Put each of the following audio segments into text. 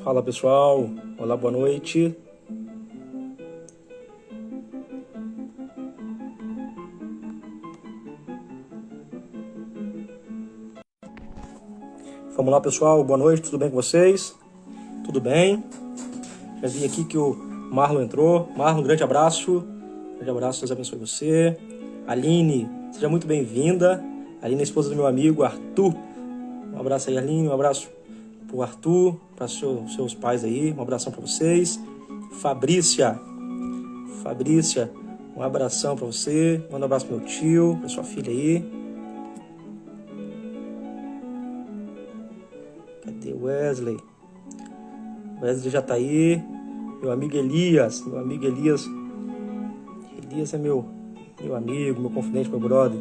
Fala pessoal, olá, boa noite. Vamos lá pessoal, boa noite, tudo bem com vocês? Tudo bem? Já vi aqui que o Marlon entrou. Marlon, grande abraço, Deus abençoe você. Aline, seja muito bem-vinda. Aline é esposa do meu amigo Arthur. Um abraço aí, Aline, um abraço pro Arthur, para seus pais aí, um abração para vocês. Fabrícia, um abração para você. Manda um abraço pro meu tio, pra sua filha aí. Cadê o Wesley? O Wesley já tá aí. Meu amigo Elias. Elias é meu amigo, meu confidente, meu brother.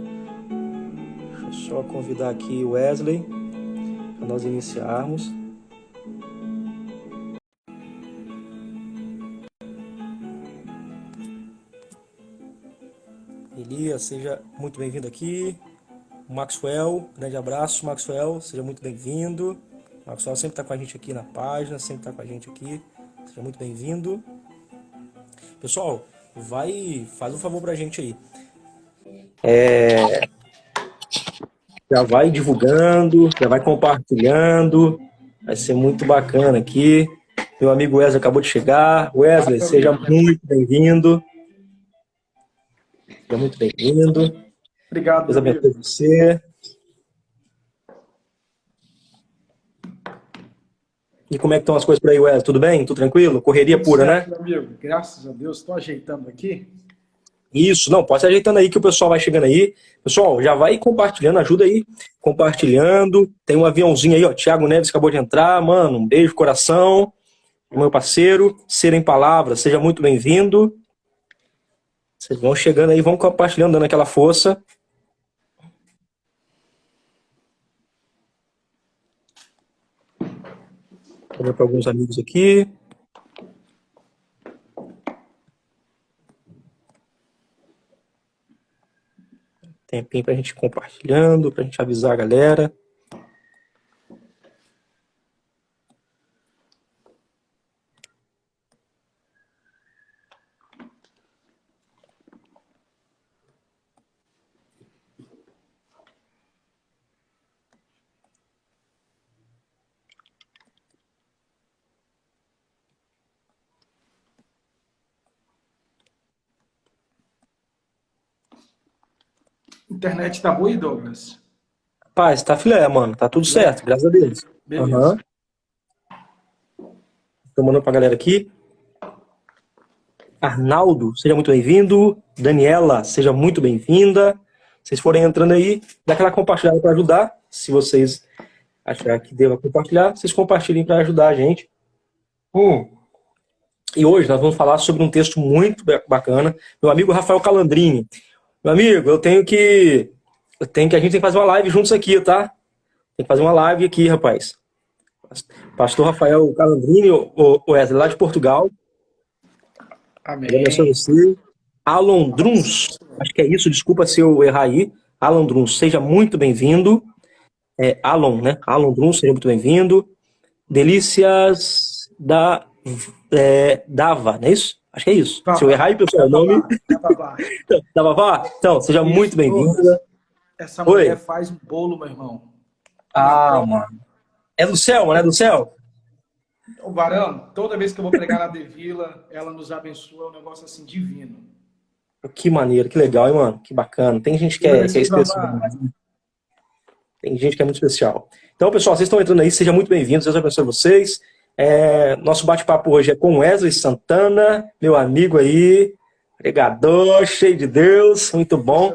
Deixa eu só convidar aqui o Wesley para nós iniciarmos. Elias, seja muito bem-vindo aqui. O Maxwell, grande abraço, Maxwell, seja muito bem-vindo. O Maxwell sempre está com a gente aqui na página, sempre está com a gente aqui. Seja muito bem-vindo. Pessoal, faz um favor pra gente aí. Já vai divulgando, já vai compartilhando. Vai ser muito bacana aqui. Meu amigo Wesley acabou de chegar. Wesley, seja muito bem-vindo. Seja muito bem-vindo. Obrigado, Deus abençoe você. E como é que estão as coisas por aí, Wesley? Tudo bem? Tudo tranquilo? Correria pura, certo, né? Meu amigo, graças a Deus. Estou ajeitando aqui. Isso, não, pode se ajeitando aí que o pessoal vai chegando aí. Pessoal, já vai compartilhando, ajuda aí. Compartilhando. Tem um aviãozinho aí, ó. Thiago Neves acabou de entrar. Mano, um beijo, coração. Meu parceiro, Ser em Palavras, seja muito bem-vindo. Vocês vão chegando aí, vão compartilhando, dando aquela força. Vou ver para alguns amigos aqui. Tempinho para a gente ir compartilhando, para a gente avisar a galera. Internet tá boa aí, Douglas? Paz, tá filé, mano. Tá tudo certo, graças a Deus. Beleza. Tô mandando pra galera aqui. Arnaldo, seja muito bem-vindo. Daniela, seja muito bem-vinda. Vocês forem entrando aí, dá aquela compartilhada para ajudar. Se vocês acharem que deva compartilhar, vocês compartilhem para ajudar a gente. E hoje nós vamos falar sobre um texto muito bacana. Meu amigo Rafael Calandrini. Meu amigo, a gente tem que fazer uma live juntos aqui, tá? Tem que fazer uma live aqui, rapaz. Pastor Rafael Calandrini, o Wesley, lá de Portugal. Amém. Deus abençoe você. Alan Druns, acho que é isso, desculpa se eu errar aí. Alan Druns, seja muito bem-vindo. Alan, né? Alan Druns, seja muito bem-vindo. Delícias Dava, não é isso? Acho que é isso. Se eu errar aí, pessoal, o nome... Da Vavá? Então, seja isso, muito bem-vinda. Essa mulher faz um bolo, meu irmão. Mano. É do céu, mano? É do céu? O Varão, toda vez que eu vou pregar na Devila, ela nos abençoa, é um negócio assim divino. Que maneiro, que legal, hein, mano? Que bacana. Tem gente que é especial demais, né? Tem gente que é muito especial. Então, pessoal, vocês estão entrando aí, sejam muito bem-vindos, Deus abençoe vocês. Nosso bate-papo hoje é com Wesley Santana, meu amigo aí, pregador, cheio de Deus, muito bom.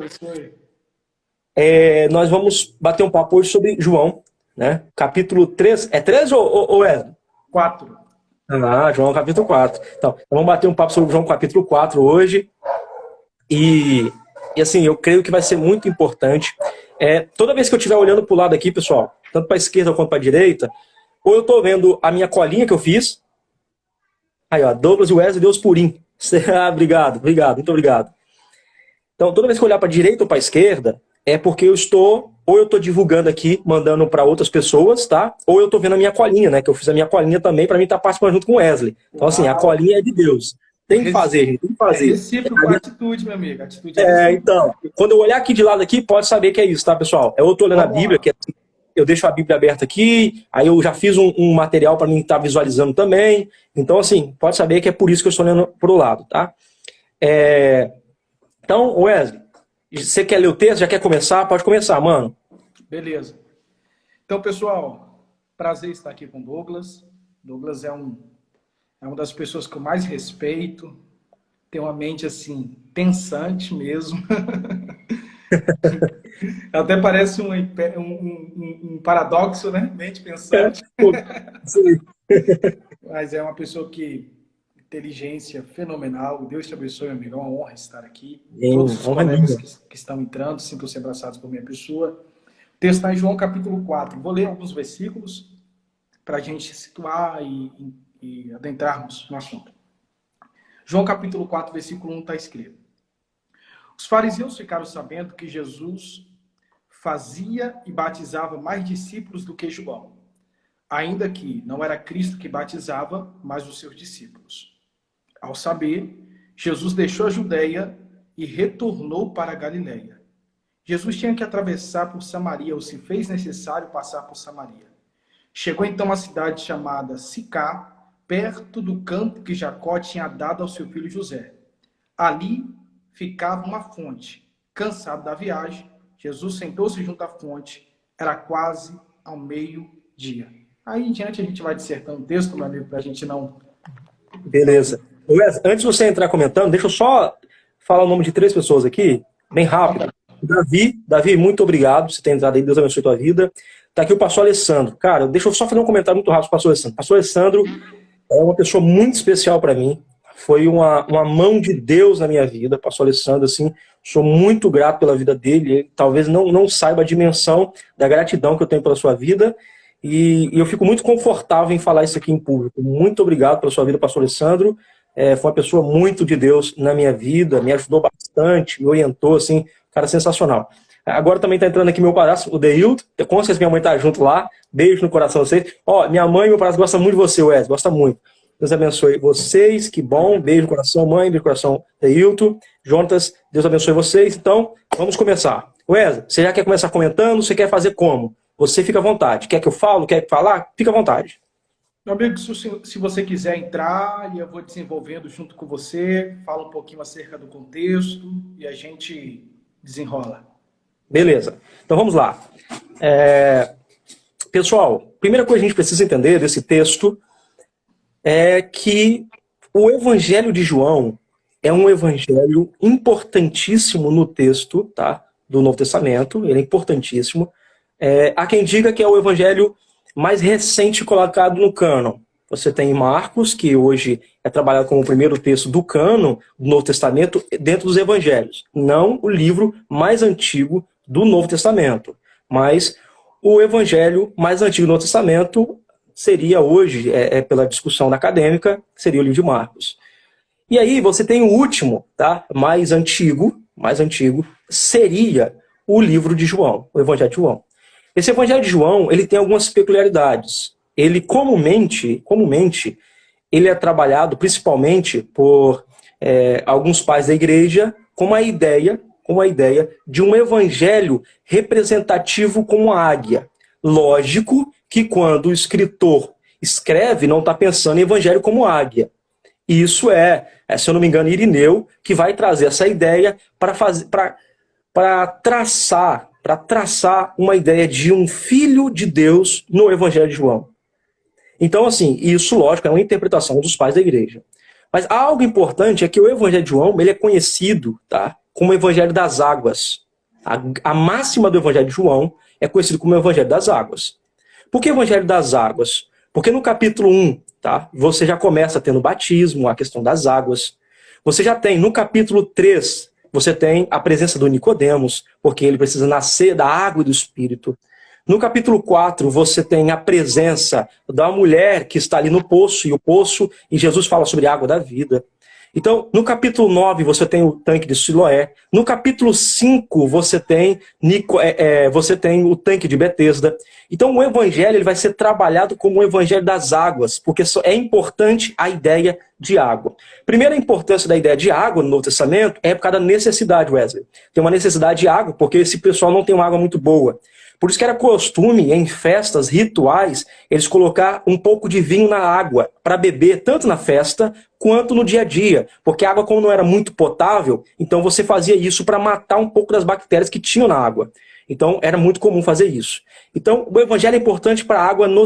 Nós vamos bater um papo hoje sobre João, né? Capítulo 3. É 3 ou Wesley? 4. João capítulo 4. Então, vamos bater um papo sobre João capítulo 4 hoje. E assim, eu creio que vai ser muito importante. Toda vez que eu estiver olhando para o lado aqui, pessoal, tanto para a esquerda quanto para a direita, ou eu estou vendo a minha colinha que eu fiz. Aí, ó, Douglas e Wesley, Deus purim. Obrigado, muito obrigado. Então, toda vez que eu olhar para a direita ou para a esquerda, é porque eu estou ou eu tô divulgando aqui, mandando para outras pessoas, tá? Ou eu tô vendo a minha colinha, né? Que eu fiz a minha colinha também para mim estar participando junto com o Wesley. Então, assim, a Uau! colinha é de Deus. Tem que fazer, gente, tem que É fazer. recíproco a atitude, meu amigo. A atitude é recíproca. Então, quando eu olhar aqui de lado aqui, pode saber que é isso, tá, pessoal? Eu tô lendo a Vamos Bíblia, lá. que eu deixo a Bíblia aberta aqui, aí eu já fiz um material para mim estar visualizando também. Então, assim, pode saber que é por isso que eu estou lendo pro lado, tá? Então, Wesley, você quer ler o texto? Já quer começar? Pode começar, mano. Beleza. Então, pessoal, prazer estar aqui com o Douglas. Douglas é uma das pessoas que eu mais respeito. Tem uma mente, assim, pensante mesmo. Até parece um paradoxo, né? Mente pensante. Sim. Mas é uma pessoa que... inteligência fenomenal. Deus te abençoe, meu amigo. É uma honra estar aqui. Todos os Honra colegas minha. que estão entrando, sintam-se abraçados por minha pessoa. O texto está em João capítulo 4. Vou ler alguns versículos para a gente situar e adentrarmos no assunto. João capítulo 4, versículo 1 está escrito: Os fariseus ficaram sabendo que Jesus fazia e batizava mais discípulos do que João, ainda que não era Cristo que batizava, mas os seus discípulos. Ao saber, Jesus deixou a Judeia e retornou para a Galileia. Jesus tinha que atravessar por Samaria, ou se fez necessário passar por Samaria. Chegou então à cidade chamada Sicá, perto do campo que Jacó tinha dado ao seu filho José. Ali ficava uma fonte. Cansado da viagem, Jesus sentou-se junto à fonte. Era quase ao meio-dia. Aí em diante a gente vai dissertando o texto, meu amigo, para a gente não... Beleza. Wesley, antes de você entrar comentando, deixa eu só falar o nome de 3 pessoas aqui, bem rápido. Davi, muito obrigado por você ter entrado aí, Deus abençoe a tua vida. Tá aqui o pastor Alessandro. Cara, deixa eu só fazer um comentário muito rápido para o pastor Alessandro. Pastor Alessandro é uma pessoa muito especial para mim. Foi uma mão de Deus na minha vida, pastor Alessandro, assim, sou muito grato pela vida dele. Ele talvez não saiba a dimensão da gratidão que eu tenho pela sua vida. E eu fico muito confortável em falar isso aqui em público. Muito obrigado pela sua vida, pastor Alessandro. Foi uma pessoa muito de Deus na minha vida, me ajudou bastante, me orientou, assim, cara sensacional. Agora também está entrando aqui meu padrasto, o Deilton. Com certeza minha mãe tá junto lá. Beijo no coração de vocês. Ó, minha mãe e meu padrasto gostam muito de você, Wes. Gosta muito. Deus abençoe vocês. Que bom. Beijo no coração, mãe. Beijo no coração, Deilton. Jonatas, Deus abençoe vocês. Então, vamos começar. Wes, você já quer começar comentando? Você quer fazer como? Você fica à vontade. Quer que eu falo? Quer falar? Fica à vontade. Meu amigo, se você quiser entrar, e eu vou desenvolvendo junto com você, fala um pouquinho acerca do contexto e a gente desenrola. Beleza. Então vamos lá. Pessoal, primeira coisa que a gente precisa entender desse texto é que o Evangelho de João é um evangelho importantíssimo no texto, tá, do Novo Testamento. Ele é importantíssimo. Há quem diga que é o evangelho mais recente colocado no cânon. Você tem Marcos, que hoje é trabalhado como o primeiro texto do cânon do Novo Testamento dentro dos evangelhos. Não o livro mais antigo do Novo Testamento, mas o evangelho mais antigo do Novo Testamento seria hoje, pela discussão acadêmica, seria o livro de Marcos. E aí você tem o último, tá? mais antigo, seria o livro de João, o Evangelho de João. Esse Evangelho de João, ele tem algumas peculiaridades. Ele comumente, ele é trabalhado principalmente por alguns pais da igreja com a ideia de um evangelho representativo como a águia. Lógico que quando o escritor escreve, não está pensando em evangelho como águia. Isso se eu não me engano, Irineu, que vai trazer essa ideia para traçar uma ideia de um filho de Deus no Evangelho de João. Então, assim, isso, lógico, é uma interpretação dos pais da igreja. Mas algo importante é que o Evangelho de João, ele é conhecido, tá, como o Evangelho das Águas. A máxima do Evangelho de João é conhecido como o Evangelho das Águas. Por que o Evangelho das Águas? Porque no capítulo 1, tá, você já começa tendo batismo, a questão das águas. Você já tem, no capítulo 3, você tem a presença do Nicodemos, porque ele precisa nascer da água e do Espírito. No capítulo 4, você tem a presença da mulher que está ali no poço, e Jesus fala sobre a água da vida. Então, no capítulo 9, você tem o tanque de Siloé. No capítulo 5, você tem o tanque de Betesda. Então, o evangelho ele vai ser trabalhado como o evangelho das águas, porque é importante a ideia de água. Primeira importância da ideia de água no Novo Testamento é por causa da necessidade, Wesley. Tem uma necessidade de água, porque esse pessoal não tem uma água muito boa. Por isso que era costume, em festas rituais, eles colocar um pouco de vinho na água para beber, tanto na festa quanto no dia a dia. Porque a água, como não era muito potável, então você fazia isso para matar um pouco das bactérias que tinham na água. Então era muito comum fazer isso. Então o evangelho é importante para a água no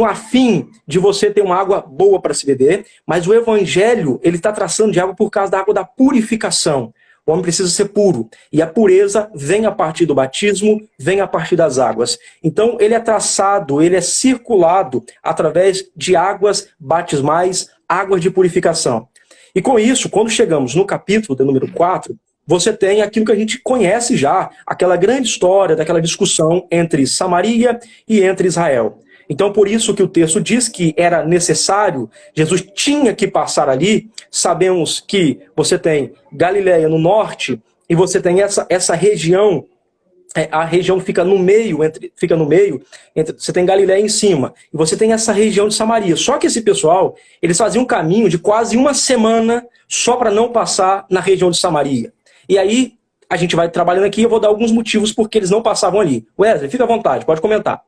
afim de você ter uma água boa para se beber, mas o evangelho ele está traçando de água por causa da água da purificação. O homem precisa ser puro. E a pureza vem a partir do batismo, vem a partir das águas. Então, ele é traçado, ele é circulado através de águas batismais, águas de purificação. E com isso, quando chegamos no capítulo de número 4, você tem aquilo que a gente conhece já, aquela grande história daquela discussão entre Samaria e entre Israel. Então, por isso que o texto diz que era necessário, Jesus tinha que passar ali. Sabemos que você tem Galileia no norte e você tem essa região, a região fica no meio, você tem Galileia em cima, e você tem essa região de Samaria. Só que esse pessoal, eles faziam um caminho de quase uma semana só para não passar na região de Samaria. E aí, a gente vai trabalhando aqui e eu vou dar alguns motivos porque eles não passavam ali. Wesley, fica à vontade, pode comentar.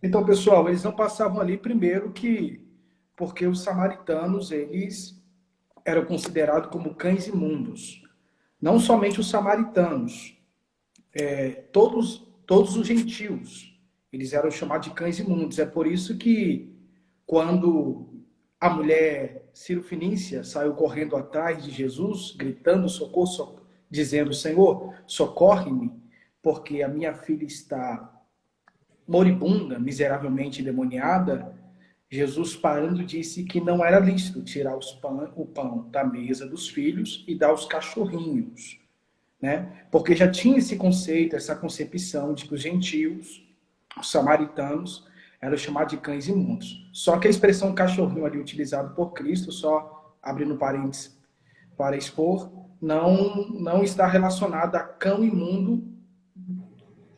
Então, pessoal, eles não passavam ali primeiro porque os samaritanos, eles eram considerados como cães imundos. Não somente os samaritanos, todos os gentios, eles eram chamados de cães imundos. É por isso que quando a mulher Cirofinícia saiu correndo atrás de Jesus, gritando socorro, dizendo, Senhor, socorre-me, porque a minha filha está moribunda, miseravelmente endemoniada, Jesus parando disse que não era lícito tirar o pão da mesa dos filhos e dar aos cachorrinhos, né? Porque já tinha esse conceito, essa concepção de que os gentios, os samaritanos, eram chamados de cães imundos. Só que a expressão cachorrinho ali utilizada por Cristo, só abrindo parênteses para expor, não está relacionada a cão imundo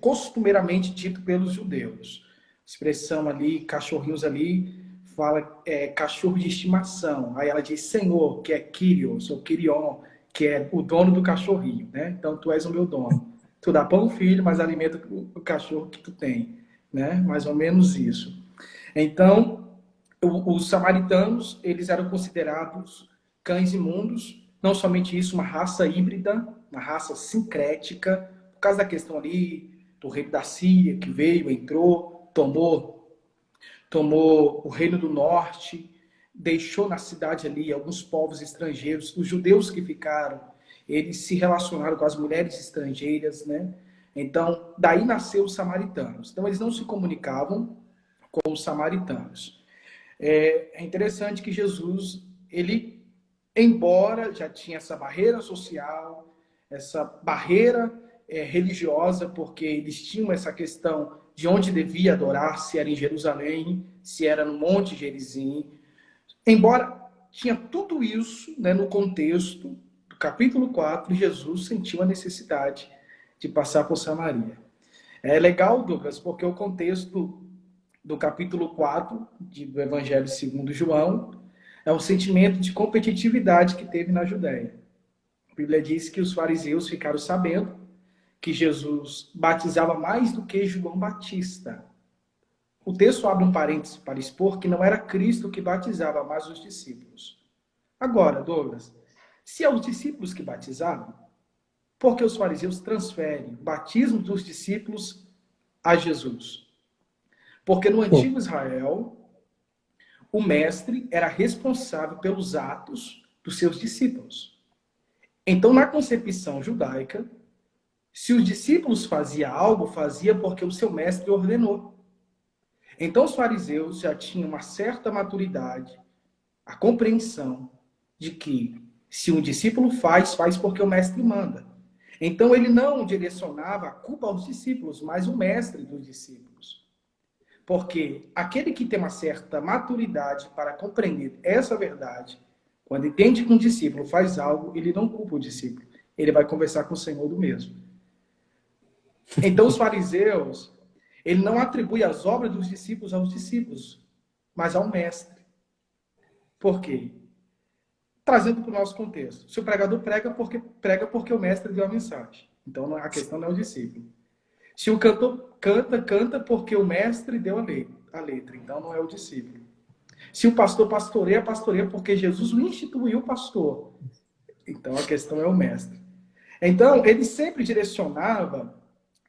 costumeiramente dito pelos judeus. A expressão ali, cachorrinhos ali, fala cachorro de estimação. Aí ela diz Senhor, que é Kyrios, ou Kyrion, que é o dono do cachorrinho, né? Então tu és o meu dono. Tu dá pão, filho, mas alimenta o cachorro que tu tem, né? Mais ou menos isso. Então, os samaritanos, eles eram considerados cães imundos, não somente isso, uma raça híbrida, uma raça sincrética, por causa da questão ali do reino da Síria, que veio, entrou, tomou o reino do norte, deixou na cidade ali alguns povos estrangeiros. Os judeus que ficaram, eles se relacionaram com as mulheres estrangeiras, né? Então, daí nasceu os samaritanos. Então, eles não se comunicavam com os samaritanos. É interessante que Jesus, ele, embora já tinha essa barreira social, essa barreira religiosa, porque eles tinham essa questão de onde devia adorar, se era em Jerusalém, se era no Monte Gerizim. Embora tinha tudo isso, né, no contexto do capítulo 4, Jesus sentiu a necessidade de passar por Samaria. É legal, Douglas, porque o contexto do capítulo 4 do Evangelho segundo João é o sentimento de competitividade que teve na Judéia. A Bíblia diz que os fariseus ficaram sabendo que Jesus batizava mais do que João Batista. O texto abre um parênteses para expor que não era Cristo que batizava, mas os discípulos. Agora, Douglas, se é os discípulos que batizavam, por que os fariseus transferem o batismo dos discípulos a Jesus? Porque no antigo Israel, o mestre era responsável pelos atos dos seus discípulos. Então, na concepção judaica, se os discípulos faziam algo, fazia porque o seu mestre ordenou. Então os fariseus já tinham uma certa maturidade, a compreensão de que se um discípulo faz porque o mestre manda. Então ele não direcionava a culpa aos discípulos, mas o mestre dos discípulos. Porque aquele que tem uma certa maturidade para compreender essa verdade, quando entende que um discípulo faz algo, ele não culpa o discípulo. Ele vai conversar com o Senhor do mesmo. Então, os fariseus, ele não atribui as obras dos discípulos aos discípulos, mas ao mestre. Por quê? Trazendo para o nosso contexto. Se o pregador prega porque o mestre deu a mensagem. Então, a questão não é o discípulo. Se o cantor canta porque o mestre deu a letra. Então, não é o discípulo. Se o pastor pastoreia porque Jesus o instituiu pastor. Então, a questão é o mestre. Então, ele sempre direcionava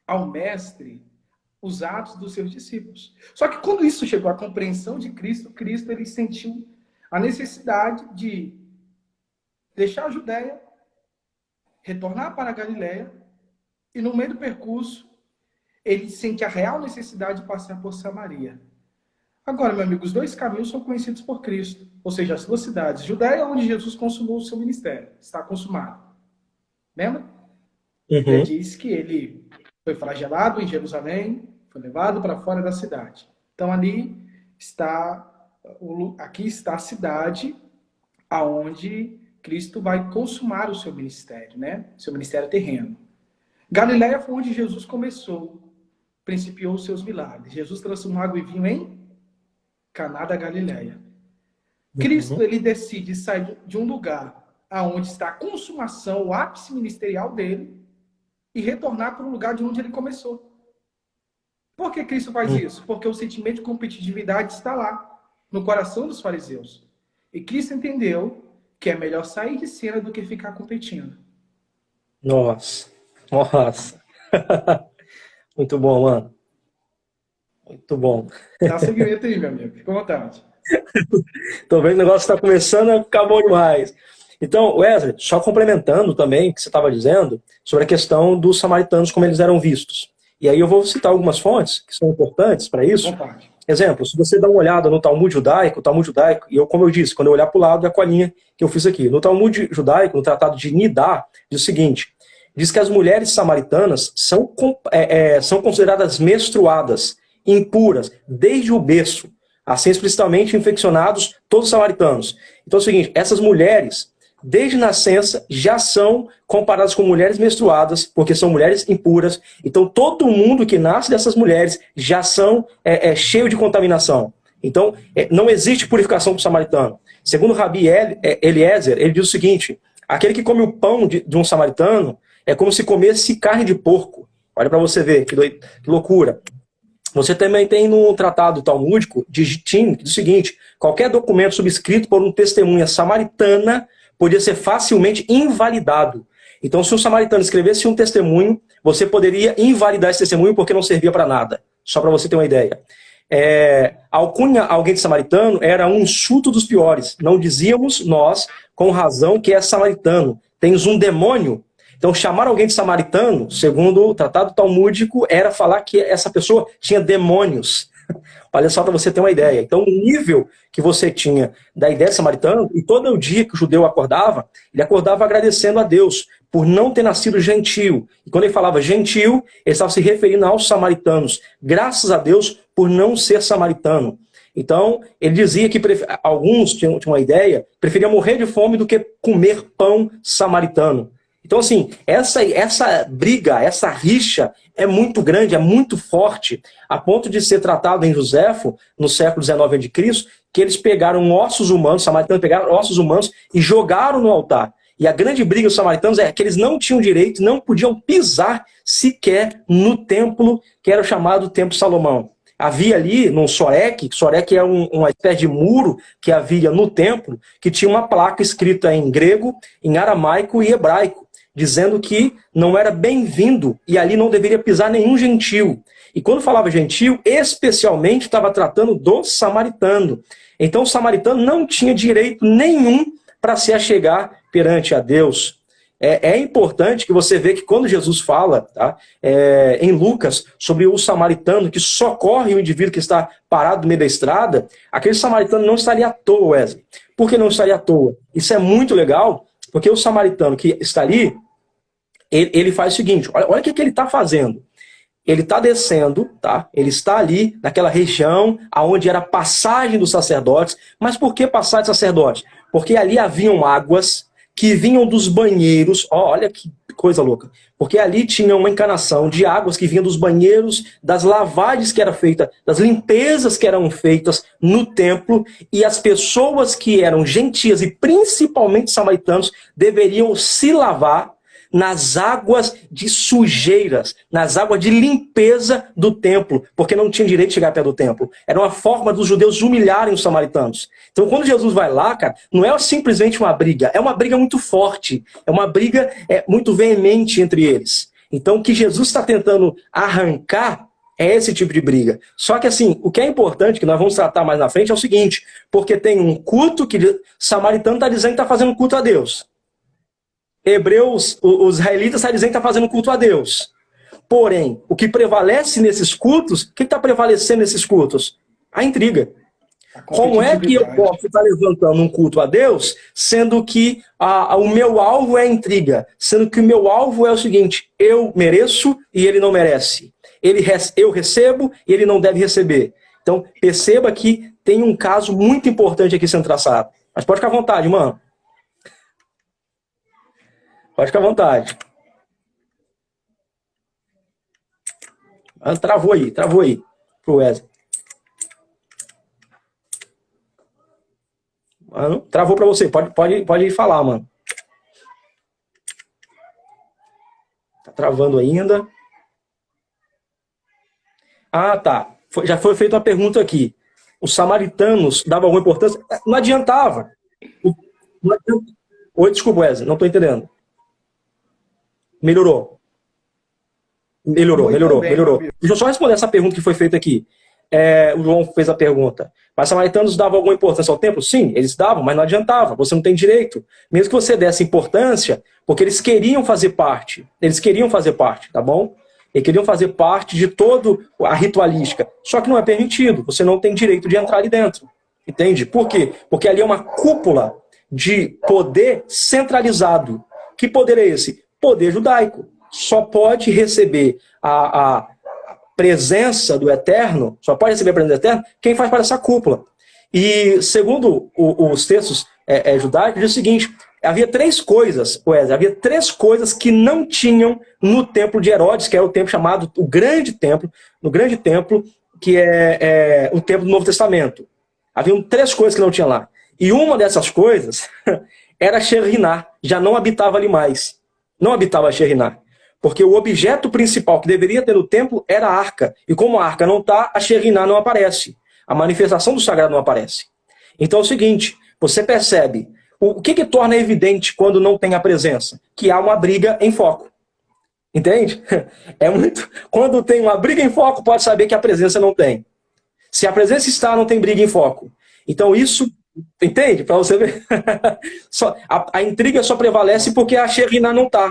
ao mestre os atos dos seus discípulos. Só que quando isso chegou à compreensão de Cristo, ele sentiu a necessidade de deixar a Judéia, retornar para a Galiléia, e no meio do percurso, ele sente a real necessidade de passar por Samaria. Agora, meu amigo, os dois caminhos são conhecidos por Cristo, ou seja, as duas cidades. Judéia, onde Jesus consumou o seu ministério, está consumado. Lembra? Ele diz que ele foi flagelado em Jerusalém, foi levado para fora da cidade. Então, aqui está a cidade aonde Cristo vai consumar o seu ministério, né? Seu ministério terreno. Galiléia foi onde Jesus começou, principiou os seus milagres. Jesus transformou água e vinho em Caná da Galiléia. Cristo, ele decide sair de um lugar aonde está a consumação, o ápice ministerial dele, e retornar para o lugar de onde ele começou. Por que Cristo faz isso? Porque o sentimento de competitividade está lá, no coração dos fariseus. E Cristo entendeu que é melhor sair de cena do que ficar competindo. Nossa. Muito bom, mano. Muito bom. Dá seguimento aí, meu amigo. Fica à vontade. Tô vendo que o negócio está começando a ficar bom demais. Então, Wesley, só complementando também o que você estava dizendo sobre a questão dos samaritanos, como eles eram vistos. E aí eu vou citar algumas fontes que são importantes para isso. Vontade. Exemplo, se você dá uma olhada no Talmud judaico, e como eu disse, quando eu olhar para o lado é com a linha que eu fiz aqui. No Talmud judaico, no Tratado de Nidá, diz o seguinte, diz que as mulheres samaritanas são consideradas menstruadas, impuras, desde o berço, assim explicitamente infeccionados todos os samaritanos. Então é o seguinte, essas mulheres, desde nascença, já são comparadas com mulheres menstruadas, porque são mulheres impuras. Então todo mundo que nasce dessas mulheres já são cheio de contaminação. Então não existe purificação para o samaritano. Segundo o Rabi Eliezer, ele diz o seguinte, aquele que come o pão de um samaritano é como se comesse carne de porco. Olha para você ver, que loucura. Você também tem no tratado talmúdico de Gitim, que diz o seguinte, qualquer documento subscrito por uma testemunha samaritana podia ser facilmente invalidado. Então, se um samaritano escrevesse um testemunho, você poderia invalidar esse testemunho porque não servia para nada. Só para você ter uma ideia. Alcunha alguém de samaritano era um insulto dos piores. Não dizíamos nós, com razão, que é samaritano. Tens um demônio. Então, chamar alguém de samaritano, segundo o tratado talmúdico, era falar que essa pessoa tinha demônios. Olha só para você ter uma ideia. Então, o nível que você tinha da ideia de samaritano, e todo o dia que o judeu acordava, ele acordava agradecendo a Deus por não ter nascido gentio. E quando ele falava gentio, ele estava se referindo aos samaritanos. Graças a Deus por não ser samaritano. Então, ele dizia que alguns tinham uma ideia, preferiam morrer de fome do que comer pão samaritano. Então, assim, essa briga, essa rixa é muito grande, é muito forte, a ponto de ser tratado em Joséfo, no século XIX a.C., que eles pegaram ossos humanos, os samaritanos pegaram ossos humanos e jogaram no altar. E a grande briga dos samaritanos é que eles não tinham direito, não podiam pisar sequer no templo, que era o chamado Templo Salomão. Havia ali, no Sorek é uma espécie de muro que havia no templo, que tinha uma placa escrita em grego, em aramaico e hebraico, dizendo que não era bem-vindo e ali não deveria pisar nenhum gentil. E quando falava gentil, especialmente estava tratando do samaritano. Então o samaritano não tinha direito nenhum para se achegar perante a Deus. É importante que você veja que quando Jesus fala em Lucas sobre o samaritano que socorre o indivíduo que está parado no meio da estrada, aquele samaritano não estaria à toa, Wesley. Por que não estaria à toa? Isso é muito legal, porque o samaritano que está ali, ele faz o seguinte, olha o que ele está fazendo. ele está descendo, tá? Ele está ali naquela região onde era a passagem dos sacerdotes. Mas por que passagem dos sacerdotes? Porque ali haviam águas que vinham dos banheiros. Olha que coisa louca. Porque ali tinha uma encanação de águas que vinham dos banheiros, das lavagens que eram feitas, das limpezas que eram feitas no templo, e as pessoas que eram gentias e principalmente samaritanos deveriam se lavar nas águas de sujeiras, nas águas de limpeza do templo, porque não tinha direito de chegar perto do templo. Era uma forma dos judeus humilharem os samaritanos. Então, quando Jesus vai lá, cara, não é simplesmente uma briga, é uma briga muito forte, é uma briga muito veemente entre eles. Então, o que Jesus está tentando arrancar é esse tipo de briga. Só que, assim, o que é importante, que nós vamos tratar mais na frente, é o seguinte, porque tem um culto que o samaritano está dizendo que está fazendo culto a Deus. Hebreus, os israelitas estão dizendo que está fazendo culto a Deus. Porém, o que prevalece nesses cultos, o que está prevalecendo nesses cultos? A intriga. Como é que eu posso estar levantando um culto a Deus, sendo que o meu alvo é a intriga? Sendo que o meu alvo é o seguinte, eu mereço e ele não merece. Eu recebo e ele não deve receber. Então, perceba que tem um caso muito importante aqui sendo traçado. Mas pode ficar à vontade, mano. Pode ficar à vontade. Travou aí pro Wesley. Mano, travou pra você, pode falar, mano. Tá travando ainda. Ah, tá. Já foi feita uma pergunta aqui. Os samaritanos davam alguma importância? Não adiantava. Não adiantava. Oi, desculpa, Wesley, não tô entendendo. Melhorou. Melhorou. Deixa eu só responder essa pergunta que foi feita aqui. O João fez a pergunta. Mas os samaritanos davam alguma importância ao templo? Sim, eles davam, mas não adiantava. Você não tem direito. Mesmo que você desse importância, porque eles queriam fazer parte. Tá bom? Eles queriam fazer parte de toda a ritualística. Só que não é permitido. Você não tem direito de entrar ali dentro. Entende? Por quê? Porque ali é uma cúpula de poder centralizado. Que poder é esse? Poder judaico. Só pode receber a presença do Eterno, só pode receber a presença do Eterno quem faz parte dessa cúpula. E segundo os textos judaicos, diz o seguinte, havia três coisas que não tinham no templo de Herodes, que é o templo chamado o grande templo, que é o templo do Novo Testamento. Haviam três coisas que não tinha lá. E uma dessas coisas era Sheriná, já não habitava ali mais. Não habitava Sheriná. Porque o objeto principal que deveria ter no templo era a arca. E como a arca não está, a Sheriná não aparece. A manifestação do sagrado não aparece. Então é o seguinte, você percebe, o que torna evidente quando não tem a presença? Que há uma briga em foco. Entende? Quando tem uma briga em foco, pode saber que a presença não tem. Se a presença está, não tem briga em foco. Então isso, entende? Para você ver. A intriga só prevalece porque a Sheriná não está.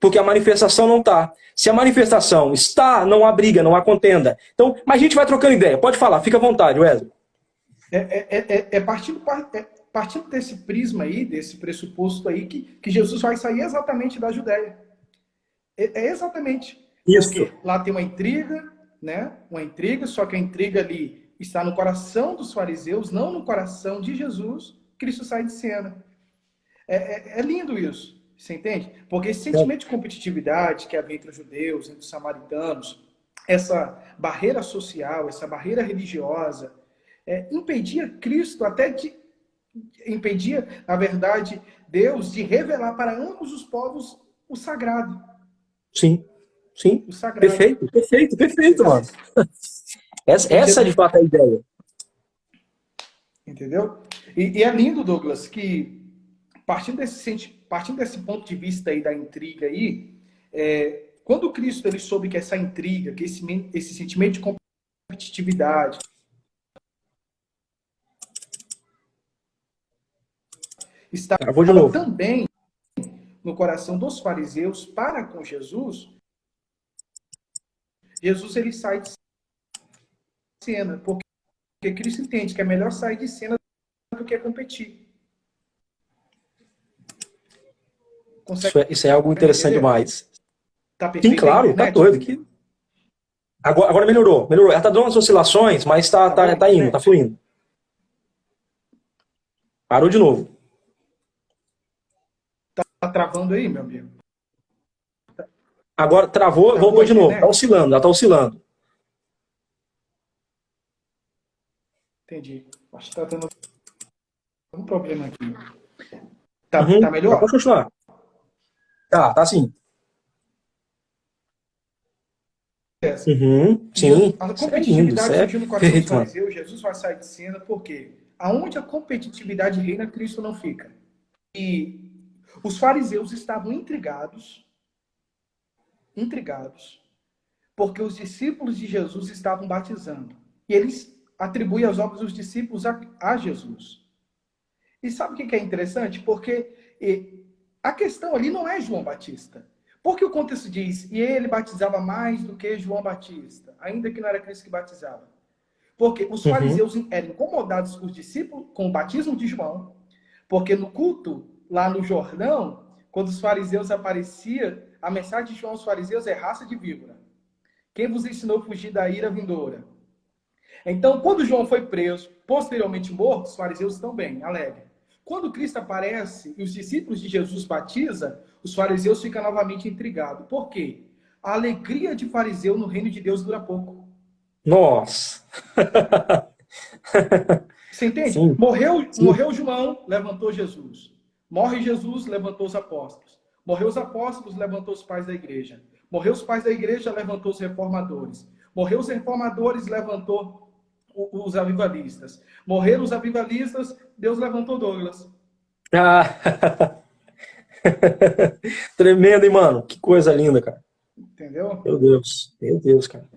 Porque a manifestação não está. Se a manifestação está, não há briga, não há contenda. Então, mas a gente vai trocando ideia. Pode falar, fica à vontade, Wesley. Partindo desse prisma aí, desse pressuposto aí, que Jesus vai sair exatamente da Judéia. Exatamente. Isso. Porque lá tem uma intriga, né? Uma intriga, só que a intriga ali está no coração dos fariseus, não no coração de Jesus. Cristo sai de cena. É lindo isso. Você entende? Porque esse sentimento de competitividade que havia entre os judeus, entre os samaritanos, essa barreira social, essa barreira religiosa, impedia Cristo impedia, na verdade, Deus de revelar para ambos os povos o sagrado. Sim. O sagrado. Perfeito, mano. Essa de fato é a ideia. Entendeu? E é lindo, Douglas, que partindo desse ponto de vista aí da intriga aí, quando Cristo ele soube que essa intriga, que esse sentimento de competitividade estava também no coração dos fariseus para com Jesus, ele sai de cena, porque Cristo entende que é melhor sair de cena do que competir. Isso é algo interessante demais. Tá perfeito? Sim, claro, tá doido. Agora melhorou, melhorou. Ela tá dando umas oscilações, mas Tá bom, tá indo, tá gente? fluindo. Parou de novo. Tá travando aí, meu amigo? Agora travou, Travou voltou a de novo. Tá internet? oscilando, ela tá oscilando. Entendi. Acho que tá tendo algum problema aqui. Tá Uhum. Mas melhor? pode continuar. Tá sim. Uhum. Sim. A Isso é lindo, isso competitividade é surgiu no coração dos perfeito, mano. fariseus, Jesus vai sair de cena, por quê? Aonde a competitividade reina, Cristo não fica. E os fariseus estavam intrigados, porque os discípulos de Jesus estavam batizando. E eles atribuem as obras dos discípulos a Jesus. E sabe o que é interessante? Porque a questão ali não é João Batista. Porque o contexto diz, e ele batizava mais do que João Batista, ainda que não era Cristo que batizava. Porque os Uhum. fariseus eram incomodados com os discípulos, com o batismo de João, porque no culto, lá no Jordão, quando os fariseus apareciam, a mensagem de João aos fariseus é raça de víbora. Quem vos ensinou a fugir da ira vindoura? Então, quando João foi preso, posteriormente morto, os fariseus estão bem, alegre. Quando Cristo aparece e os discípulos de Jesus batiza, os fariseus ficam novamente intrigados. Por quê? A alegria de fariseu no reino de Deus dura pouco. Nossa. Você entende? Sim, sim. Morreu João, levantou Jesus. Morre Jesus, levantou os apóstolos. Morreu os apóstolos, levantou os pais da igreja. Morreu os pais da igreja, levantou os reformadores. Morreu os reformadores, levantou os avivalistas. Morreram os avivalistas, Deus levantou Douglas. Ah. Tremendo, hein, mano? Que coisa linda, cara. Entendeu? Meu Deus, cara.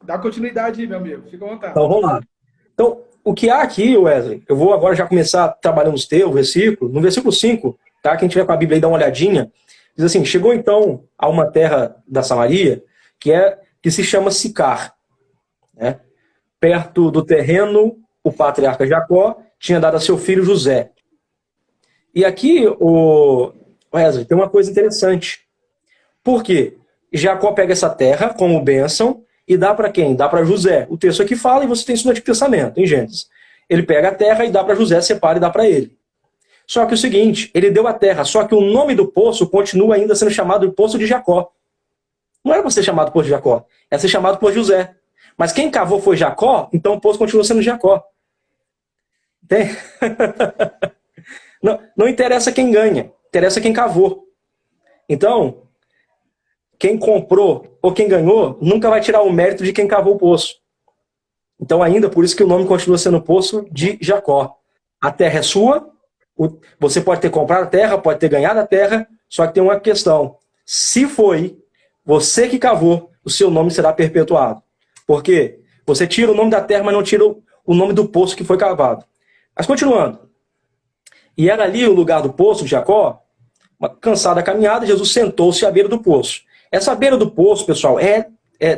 Dá continuidade aí, meu amigo. Fica à Então vontade. vamos lá. Então, o que há aqui, Wesley, eu vou agora já começar trabalhando os teus versículos, no versículo 5, tá? Quem tiver com a Bíblia aí, dá uma olhadinha. Diz assim: chegou então a uma terra da Samaria, que se chama Sicar, né? Perto do terreno, o patriarca Jacó tinha dado a seu filho José. E aqui, o Wesley, tem uma coisa interessante. Por quê? Jacó pega essa terra como bênção e dá para quem? Dá para José. O texto aqui fala, e você tem isso no Antigo Testamento, em Gênesis. Ele pega a terra e dá para José, separa e dá para ele. Só que o seguinte, ele deu a terra, só que o nome do poço continua ainda sendo chamado de Poço de Jacó. Não era para ser chamado Poço de Jacó, era ser chamado por José. Mas quem cavou foi Jacó, então o poço continua sendo Jacó. Entende? Não interessa quem ganha, interessa quem cavou. Então, quem comprou ou quem ganhou nunca vai tirar o mérito de quem cavou o poço. Então, ainda por isso que o nome continua sendo Poço de Jacó. A terra é sua, você pode ter comprado a terra, pode ter ganhado a terra, só que tem uma questão. Se foi você que cavou, o seu nome será perpetuado. Por quê? Você tira o nome da terra, mas não tira o nome do poço que foi cavado. Mas continuando. E era ali o lugar do poço de Jacó, cansado da caminhada, Jesus sentou-se à beira do poço. Essa beira do poço, pessoal,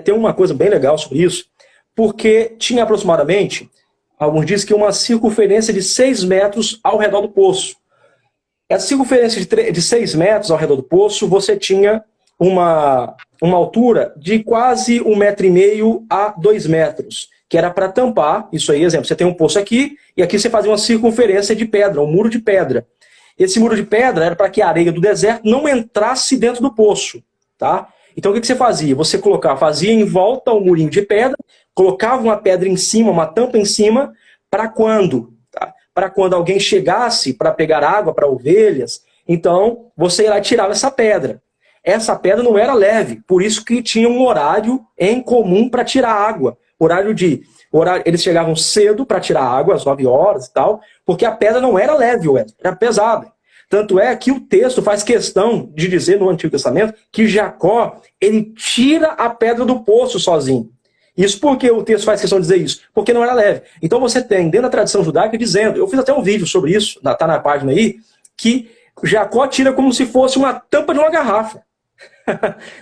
tem uma coisa bem legal sobre isso, porque tinha aproximadamente, alguns dizem que uma circunferência de 6 metros ao redor do poço. Essa circunferência de 6 metros ao redor do poço, você tinha uma altura de quase 1,5 m a 2 metros, que era para tampar, isso aí, exemplo, você tem um poço aqui, e aqui você fazia uma circunferência de pedra, um muro de pedra. Esse muro de pedra era para que a areia do deserto não entrasse dentro do poço, tá? Então o que você fazia? Você fazia em volta um murinho de pedra, colocava uma pedra em cima, uma tampa em cima, para quando? Tá? Para quando alguém chegasse para pegar água para ovelhas, então você ia lá e tirava essa pedra. Essa pedra não era leve, por isso que tinha um horário em comum para tirar água. Eles chegavam cedo para tirar água, às 9 horas e tal, porque a pedra não era leve, era pesada. Tanto é que o texto faz questão de dizer no Antigo Testamento que Jacó, ele tira a pedra do poço sozinho. Isso porque o texto faz questão de dizer isso? Porque não era leve. Então você tem, dentro da tradição judaica, dizendo, eu fiz até um vídeo sobre isso, está na página aí, que Jacó tira como se fosse uma tampa de uma garrafa.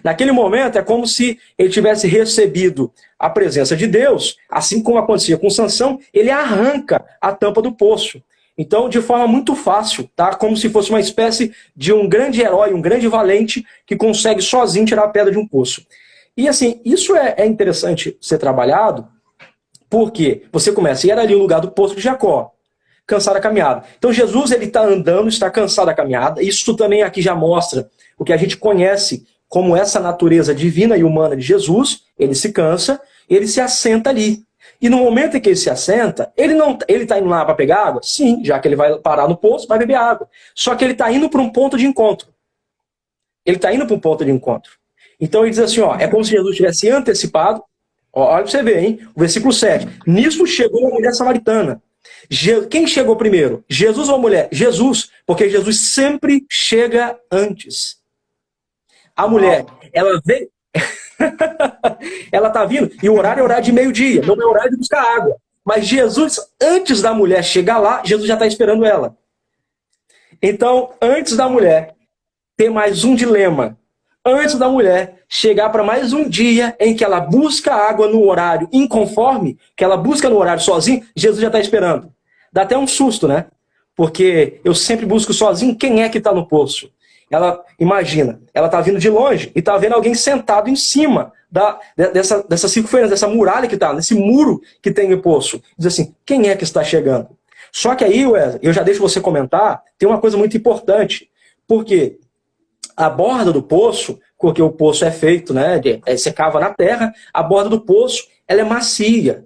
Naquele momento é como se ele tivesse recebido a presença de Deus, assim como acontecia com Sansão, ele arranca a tampa do poço. Então, de forma muito fácil, tá? Como se fosse uma espécie de um grande herói, um grande valente que consegue sozinho tirar a pedra de um poço. E assim, isso é interessante ser trabalhado, porque você começa, e era ali o lugar do poço de Jacó, cansado da caminhada. Então Jesus, ele está andando, está cansado da caminhada. Isso também aqui já mostra o que a gente conhece como essa natureza divina e humana de Jesus. Ele se cansa, ele se assenta ali. E no momento em que ele se assenta, ele está indo lá para pegar água? Sim, já que ele vai parar no poço, vai beber água. Só que ele está indo para um ponto de encontro. Ele está indo para um ponto de encontro. Então ele diz assim, ó, é como se Jesus tivesse antecipado. Ó, olha para você ver, hein? O versículo 7. Nisso chegou a mulher samaritana. Quem chegou primeiro? Jesus ou a mulher? Jesus, porque Jesus sempre chega antes. A mulher, ela veio... ela está vindo, e o horário é horário de meio-dia, não é horário de buscar água. Mas Jesus, antes da mulher chegar lá, Jesus já está esperando ela. Então, antes da mulher ter mais um dilema, antes da mulher chegar para mais um dia em que ela busca água no horário inconforme, que ela busca no horário sozinho, Jesus já está esperando. Dá até um susto, né? Porque eu sempre busco sozinho, quem é que está no poço? Ela, imagina, ela está vindo de longe e está vendo alguém sentado em cima dessa circunferência, dessa muralha que está, nesse muro que tem o poço. Diz assim, quem é que está chegando? Só que aí, Wesley, eu já deixo você comentar, tem uma coisa muito importante. Porque a borda do poço, porque o poço é feito, né, você cava na terra, a borda do poço, ela é macia.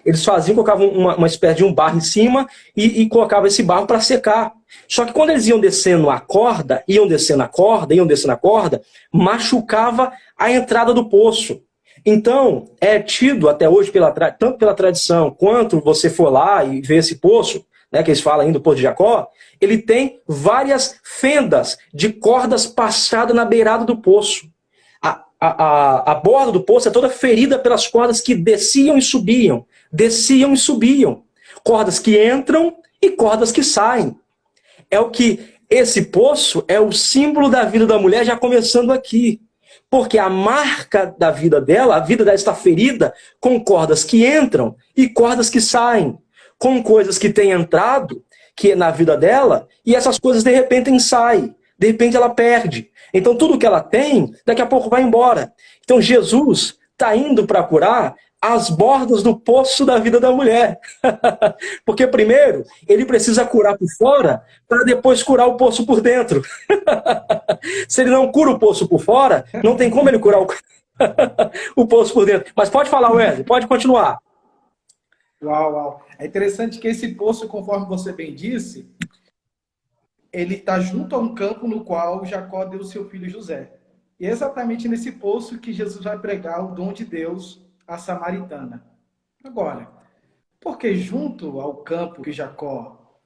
Eles faziam, colocavam uma espécie de um barro em cima e colocavam esse barro para secar. Só que quando eles iam descendo a corda, iam descendo a corda, machucava a entrada do poço. Então, é tido até hoje, tanto pela tradição, quanto você for lá e ver esse poço, né, que eles falam ainda do poço de Jacó, ele tem várias fendas de cordas passadas na beirada do poço. A borda do poço é toda ferida pelas cordas que desciam e subiam. Desciam e subiam. Cordas que entram e cordas que saem. É o que esse poço é o símbolo da vida da mulher já começando aqui. Porque a marca da vida dela, a vida dela está ferida com cordas que entram e cordas que saem. Com coisas que têm entrado que é na vida dela e essas coisas de repente saem. De repente ela perde. Então tudo que ela tem, daqui a pouco vai embora. Então Jesus está indo para curar as bordas do poço da vida da mulher. Porque primeiro ele precisa curar por fora para depois curar o poço por dentro. Se ele não cura o poço por fora, não tem como ele curar o poço por dentro. Mas pode falar, Wesley, pode continuar. Uau, uau. É interessante que esse poço, conforme você bem disse, ele está junto a um campo no qual Jacó deu seu filho José. E é exatamente nesse poço que Jesus vai pregar o dom de Deus à samaritana. Agora, porque junto ao campo que Jacó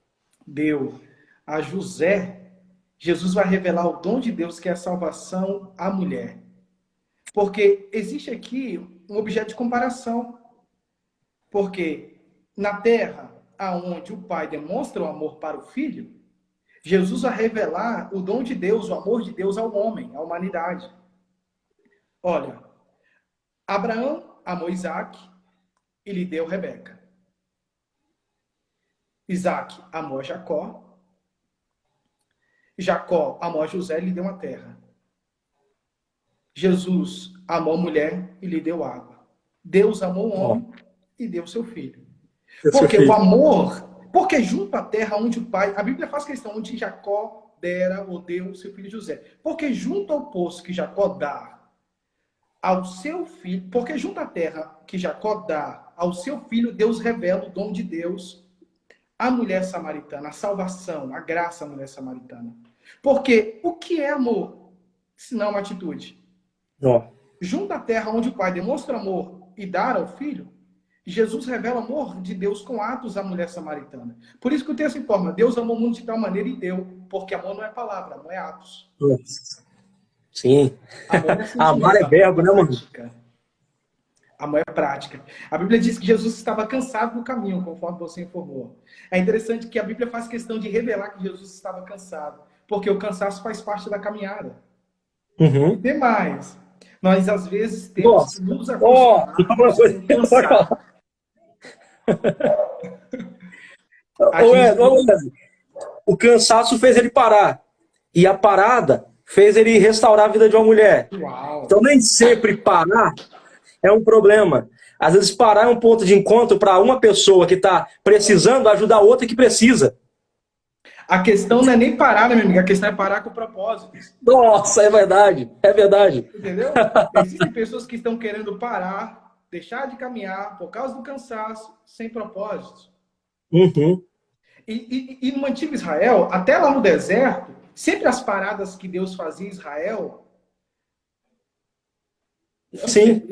deu a José, Jesus vai revelar o dom de Deus, que é a salvação à mulher. Porque existe aqui um objeto de comparação. Porque na terra, aonde o pai demonstra o amor para o filho, Jesus vai revelar o dom de Deus, o amor de Deus ao homem, à humanidade. Olha, Abraão amou Isaac e lhe deu Rebeca. Isaac amou Jacó. Jacó amou José e lhe deu uma terra. Jesus amou a mulher e lhe deu água. Deus amou o homem e deu seu filho. Porque o amor, porque junto à terra onde o pai, a Bíblia faz questão onde Jacó dera ou deu seu filho José. Porque junto ao poço que Jacó dá ao seu filho, porque junto à terra que Jacó dá ao seu filho, Deus revela o dom de Deus à mulher samaritana, a salvação, a graça à mulher samaritana. Porque o que é amor, se não uma atitude? Junto à terra onde o pai demonstra amor e dá ao filho, Jesus revela o amor de Deus com atos à mulher samaritana. Por isso que o texto informa, Deus amou o mundo de tal maneira e deu, porque amor não é palavra, amor é atos. Sim. Amar é verbo, né, mano? Amor é prática. A Bíblia diz que Jesus estava cansado no caminho, conforme você informou. É interessante que a Bíblia faz questão de revelar que Jesus estava cansado, porque o cansaço faz parte da caminhada. E tem mais. Nós, às vezes, temos que nos acostumar sem cansar. A gente... O cansaço fez ele parar. E a parada fez ele restaurar a vida de uma mulher. Uau! Então nem sempre parar é um problema. Às vezes parar é um ponto de encontro para uma pessoa que está precisando ajudar outra que precisa. A questão não é nem parar, né, meu amigo? A questão é parar com propósitos. Nossa, é verdade, é verdade. Entendeu? Existem pessoas que estão querendo parar, deixar de caminhar por causa do cansaço, sem propósitos. Uhum. E no antigo Israel, até lá no deserto, sempre as paradas que Deus fazia em Israel, Sim.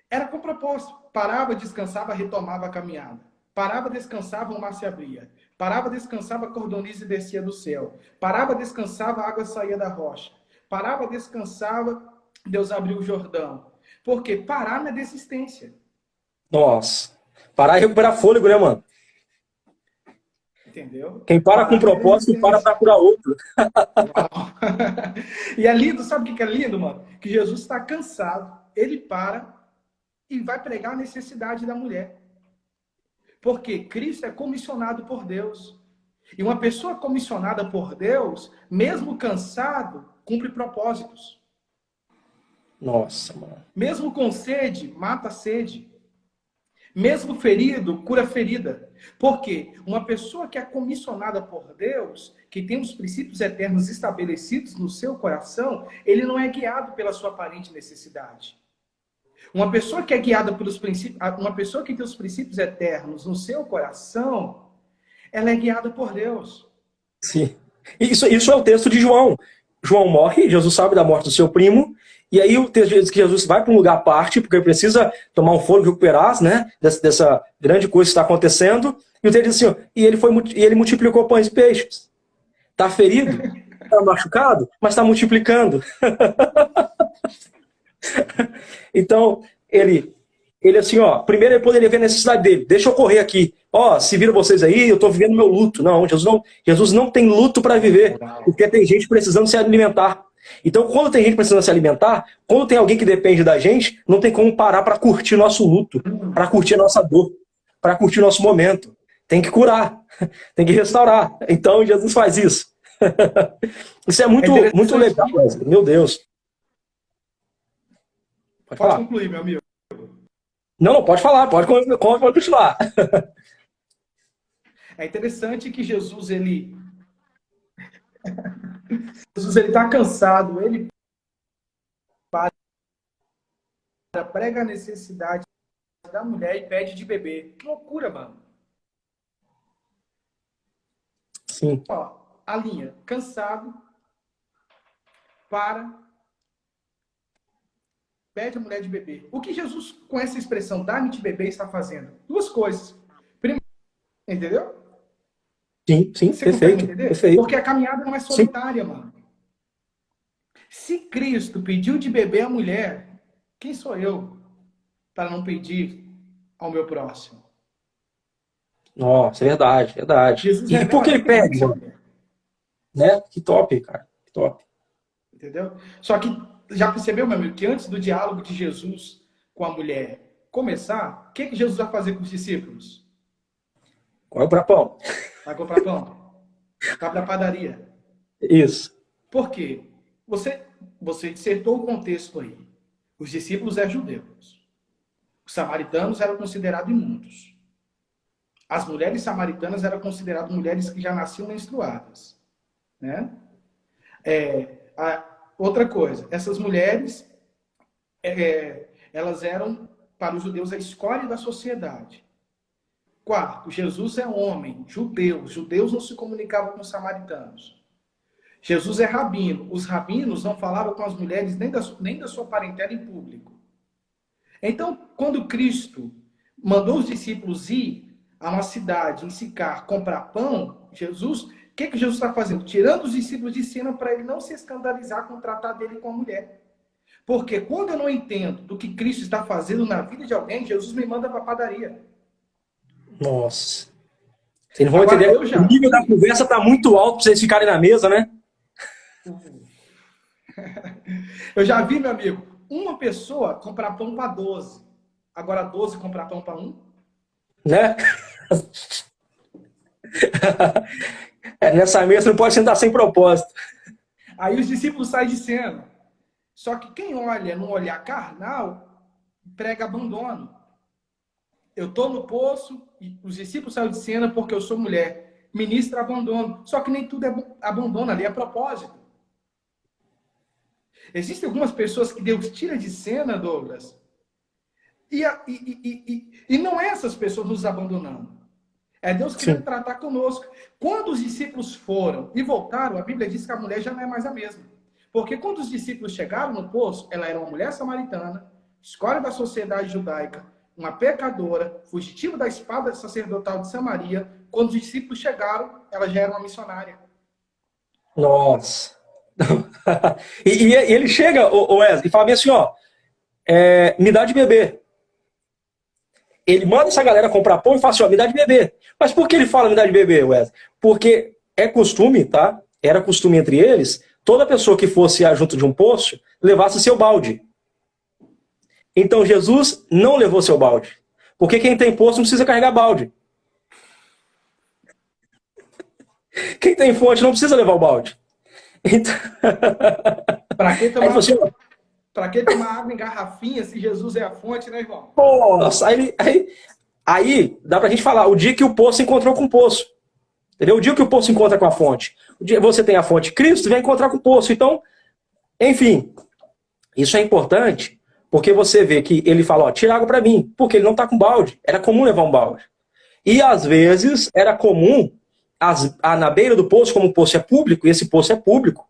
era com propósito. Parava, descansava, retomava a caminhada. Parava, descansava, o mar se abria. Parava, descansava, a cordonice descia do céu. Parava, descansava, a água saía da rocha. Parava, descansava, Deus abriu o Jordão. Porque parar não é desistência. Nossa. Parar e recuperar fôlego, né, mano? Entendeu? Quem para com Parar não é propósito, para desistência. para curar outro. E é lindo, sabe o que é lindo, mano? Que Jesus está cansado, ele para e vai pregar a necessidade da mulher. Porque Cristo é comissionado por Deus. E uma pessoa comissionada por Deus, mesmo cansado, cumpre propósitos. Nossa, mano. Mesmo com sede, mata a sede. Mesmo ferido, cura a ferida. Porque uma pessoa que é comissionada por Deus, que tem os princípios eternos estabelecidos no seu coração, ele não é guiado pela sua aparente necessidade. Uma pessoa que é guiada pelos princípios, uma pessoa que tem os princípios eternos no seu coração, ela é guiada por Deus. Sim. Isso é o texto de João. João morre, Jesus sabe da morte do seu primo, e aí o texto diz que Jesus vai para um lugar à parte, porque ele precisa tomar um fôlego e recuperar, né, dessa grande coisa que está acontecendo. E o texto diz assim, ó, e ele multiplicou pães e peixes. Está ferido, está machucado, mas está multiplicando. Então, ele assim, ó, primeiro ele poderia ver a necessidade dele. Deixa eu correr aqui. Ó, se viram vocês aí, eu tô vivendo meu luto. Não, Jesus não tem luto para viver, porque tem gente precisando se alimentar. Então, quando tem gente precisando se alimentar, quando tem alguém que depende da gente, não tem como parar para curtir nosso luto, para curtir a nossa dor, para curtir nosso momento. Tem que curar, tem que restaurar. Então, Jesus faz isso. Isso é muito legal, Wesley. Meu Deus. Pode concluir, meu amigo. Não, pode falar, pode continuar. É interessante que Jesus ele está cansado, ele prega a necessidade da mulher e pede de beber. Que loucura, mano. Sim. Ó, a linha, cansado, pede a mulher de beber. O que Jesus, com essa expressão, dá-me de beber, está fazendo? Duas coisas. Primeiro, entendeu? Sim, Você perfeito, entender? perfeito. Porque a caminhada não é solitária, mano. Se Cristo pediu de beber a mulher, quem sou eu para não pedir ao meu próximo? Nossa, verdade, verdade. Jesus E por que ele pede, mano? Né? Que top, cara. Que top. Entendeu? Só que, já percebeu, meu amigo, que antes do diálogo de Jesus com a mulher começar, o que Jesus vai fazer com os discípulos? Vai comprar pão. Vai comprar pão. Vai para a padaria. Isso. Por quê? Você dissertou o contexto aí. Os discípulos eram judeus. Os samaritanos eram considerados imundos. As mulheres samaritanas eram consideradas mulheres que já nasciam menstruadas. Né? Outra coisa, essas mulheres, elas eram, para os judeus, a escória da sociedade. Quarto, Jesus é homem, judeu. Os judeus não se comunicavam com os samaritanos. Jesus é rabino. Os rabinos não falavam com as mulheres nem da sua parentela em público. Então, quando Cristo mandou os discípulos ir a uma cidade, em Sicar, comprar pão, Jesus, o que Jesus está fazendo? Tirando os discípulos de cena para ele não se escandalizar com o tratar dele com a mulher. Porque quando eu não entendo do que Cristo está fazendo na vida de alguém, Jesus me manda para a padaria. Nossa. Vocês não vão entender. O nível da conversa está muito alto para vocês ficarem na mesa, né? Eu já vi, meu amigo, uma pessoa comprar pão para 12. Agora 12 comprar pão para 1. Né? Nessa mesa não pode sentar sem propósito. Aí os discípulos saem de cena. Só que quem olha num olhar carnal, prega abandono. Eu estou no poço e os discípulos saem de cena porque eu sou mulher. Ministra abandono. Só que nem tudo é abandono, ali é propósito. Existem algumas pessoas que Deus tira de cena, Douglas, e não é essas pessoas nos abandonando. É Deus querendo tratar conosco. Quando os discípulos foram e voltaram, a Bíblia diz que a mulher já não é mais a mesma. Porque quando os discípulos chegaram no poço, ela era uma mulher samaritana, escória da sociedade judaica, uma pecadora, fugitiva da espada sacerdotal de Samaria. Quando os discípulos chegaram, ela já era uma missionária. Nossa. E ele chega, o Wesley, e fala bem assim, ó, me dá de beber. Ele manda essa galera comprar pão e fala assim, ó, me dá de beber. Mas por que ele fala me dá de beber, Wesley? Porque é costume, tá? Era costume entre eles, toda pessoa que fosse junto de um poço, levasse seu balde. Então Jesus não levou seu balde. Porque quem tem poço não precisa carregar balde. Quem tem fonte não precisa levar o balde. Então... Para que tomar... Assim, para que tomar água em garrafinha se Jesus é a fonte, né, irmão? Nossa, aí dá pra gente falar, o dia que o poço encontrou com o poço. Entendeu? O dia que o poço encontra com a fonte. O dia que você tem a fonte Cristo, vai encontrar com o poço. Então, enfim, isso é importante, porque você vê que ele fala, ó, tira água pra mim, porque ele não tá com balde. Era comum levar um balde. E às vezes era comum, na beira do poço, como o poço é público, e esse poço é público,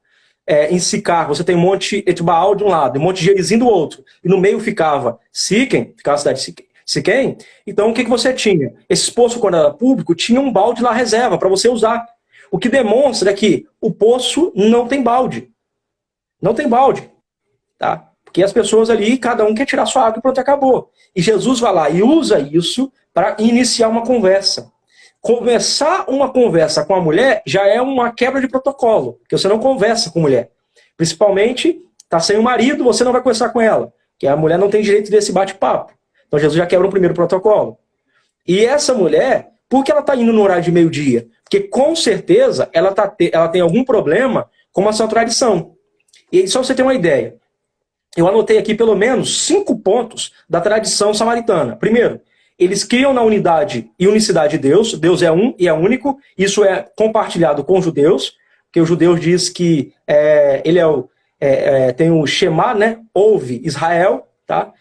em Sicar, você tem Monte Etbaal de um lado, e Monte Gerizim do outro. E no meio ficava Siquém, ficava a cidade de Siquém. Então o que você tinha? Esse poço, quando era público, tinha um balde lá reserva para você usar. O que demonstra que o poço não tem balde. Não tem balde. Tá? Porque as pessoas ali, cada um quer tirar sua água e pronto, acabou. E Jesus vai lá e usa isso para iniciar uma conversa. Começar uma conversa com a mulher já é uma quebra de protocolo, porque você não conversa com mulher. Principalmente, tá sem o marido, você não vai conversar com ela, que a mulher não tem direito desse bate-papo. Então Jesus já quebra o primeiro protocolo. E essa mulher, por que ela está indo no horário de meio-dia? Porque com certeza ela tem algum problema com essa tradição. E aí, só você ter uma ideia, eu anotei aqui pelo menos 5 pontos da tradição samaritana. Primeiro, eles criam na unidade e unicidade de Deus. Deus é um e é único. Isso é compartilhado com os judeus, porque os judeus diz que ele tem o Shema, né? Ouve Israel, tá?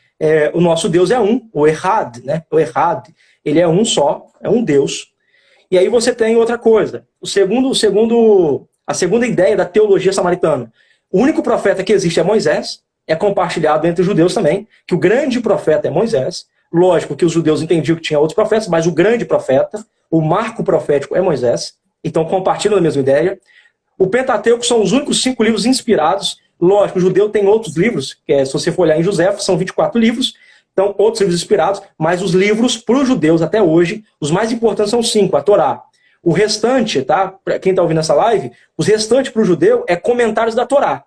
O nosso Deus é um, o Errad, né? O Errad, ele é um só, é um Deus. E aí você tem outra coisa. A segunda ideia da teologia samaritana. O único profeta que existe é Moisés, é compartilhado entre os judeus também, que o grande profeta é Moisés. Lógico que os judeus entendiam que tinha outros profetas, mas o grande profeta, o marco profético é Moisés. Então compartilham a mesma ideia. O Pentateuco são os únicos 5 livros inspirados. Lógico, o judeu tem outros livros, se você for olhar em José, são 24 livros. Então, outros livros inspirados, mas os livros, para os judeus até hoje, os mais importantes são 5, a Torá. O restante, tá? Para quem está ouvindo essa live, os restantes para o judeu é comentários da Torá.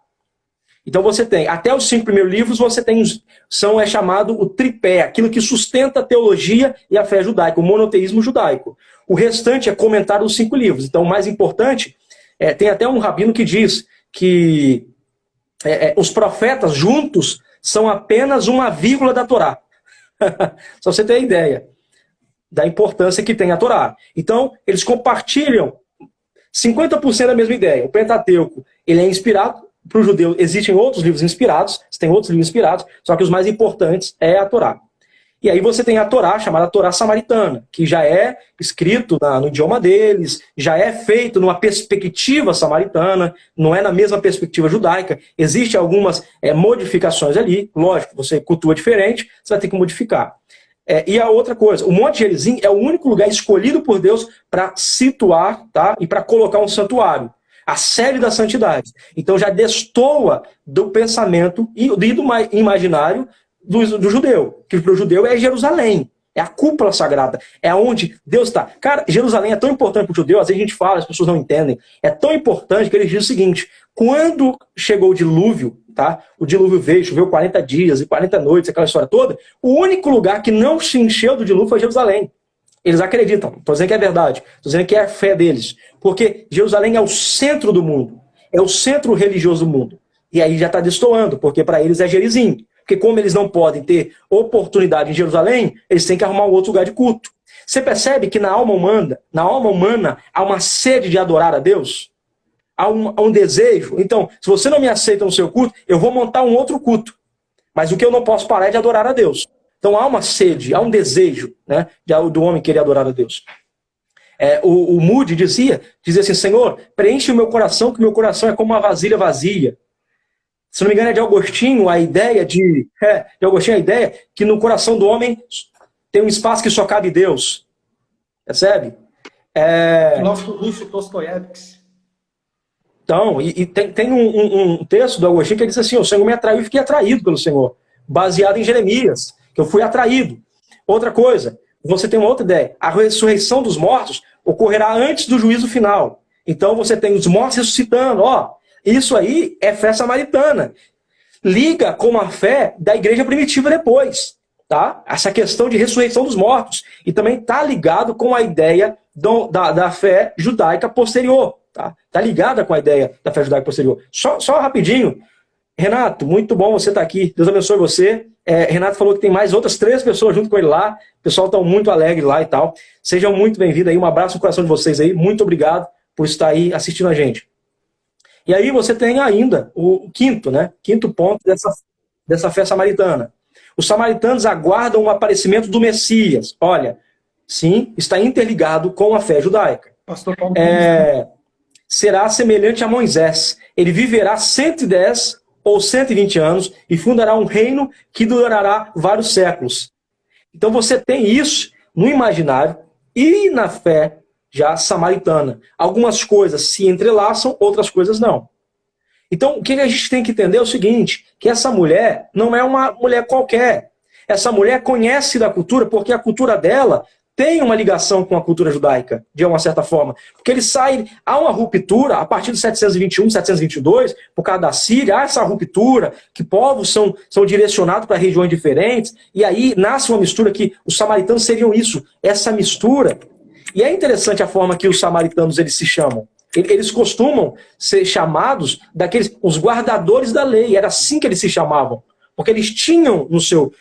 Então você tem, até os 5 primeiros livros, você tem, é chamado o tripé, aquilo que sustenta a teologia e a fé judaica, o monoteísmo judaico. O restante é comentário dos 5 livros. Então o mais importante, tem até um rabino que diz que os profetas juntos são apenas uma vírgula da Torá. Só você ter a ideia da importância que tem a Torá. Então eles compartilham 50% da mesma ideia. O Pentateuco, ele é inspirado. Para o judeu existem outros livros inspirados, você tem outros livros inspirados, só que os mais importantes é a Torá. E aí você tem a Torá, chamada Torá Samaritana, que já é escrito no idioma deles, já é feito numa perspectiva samaritana, não é na mesma perspectiva judaica. Existem algumas modificações ali, lógico, você cultua diferente, você vai ter que modificar. E a outra coisa, o Monte Gerizim é o único lugar escolhido por Deus para situar, tá, e para colocar um santuário. A sede da santidade. Então já destoa do pensamento e do imaginário do judeu. Que para o judeu é Jerusalém. É a cúpula sagrada. É onde Deus está. Cara, Jerusalém é tão importante para o judeu, às vezes a gente fala, as pessoas não entendem. É tão importante que ele diz o seguinte: quando chegou o dilúvio, tá? O dilúvio veio, choveu 40 dias e 40 noites, aquela história toda. O único lugar que não se encheu do dilúvio foi Jerusalém. Eles acreditam. Estou dizendo que é verdade. Estou dizendo que é a fé deles. Porque Jerusalém é o centro do mundo. É o centro religioso do mundo. E aí já está destoando, porque para eles é Gerizim. Porque como eles não podem ter oportunidade em Jerusalém, eles têm que arrumar um outro lugar de culto. Você percebe que na alma humana há uma sede de adorar a Deus? Há um desejo. Então, se você não me aceita no seu culto, eu vou montar um outro culto. Mas o que eu não posso parar é de adorar a Deus. Então há uma sede, há um desejo, né, do homem querer adorar a Deus. O Moody dizia assim, Senhor, preenche o meu coração, que o meu coração é como uma vasilha vazia. Se não me engano é de Agostinho a ideia que no coração do homem tem um espaço que só cabe Deus. Percebe? Filósofo russo Dostoiévski. Então, tem um texto do Agostinho que diz assim, o Senhor me atraiu e fiquei atraído pelo Senhor. Baseado em Jeremias, que eu fui atraído. Outra coisa, você tem uma outra ideia. A ressurreição dos mortos ocorrerá antes do juízo final. Então você tem os mortos ressuscitando. Isso aí é fé samaritana. Liga com a fé da igreja primitiva depois. Tá? Essa questão de ressurreição dos mortos. E também está ligado com a ideia da fé judaica posterior. Tá ligada com a ideia da fé judaica posterior. Só rapidinho. Renato, muito bom você estar aqui. Deus abençoe você. Renato falou que tem mais outras 3 pessoas junto com ele lá. O pessoal está muito alegre lá e tal. Sejam muito bem-vindos aí. Um abraço no coração de vocês aí. Muito obrigado por estar aí assistindo a gente. E aí você tem ainda o quinto, né? Quinto ponto dessa fé samaritana. Os samaritanos aguardam o aparecimento do Messias. Olha, sim, está interligado com a fé judaica. Pastor Paulo será semelhante a Moisés. Ele viverá 110 ou 120 anos e fundará um reino que durará vários séculos. Então você tem isso no imaginário e na fé já samaritana. Algumas coisas se entrelaçam, outras coisas não. Então o que a gente tem que entender é o seguinte, que essa mulher não é uma mulher qualquer. Essa mulher conhece da cultura porque a cultura dela tem uma ligação com a cultura judaica, de uma certa forma. Porque ele sai, há uma ruptura, a partir de 721, 722, por causa da Síria, há essa ruptura, que povos são direcionados para regiões diferentes, e aí nasce uma mistura que os samaritanos seriam isso, essa mistura. E é interessante a forma que os samaritanos eles se chamam. Eles costumam ser chamados os guardadores da lei, era assim que eles se chamavam. Porque eles tinham no seu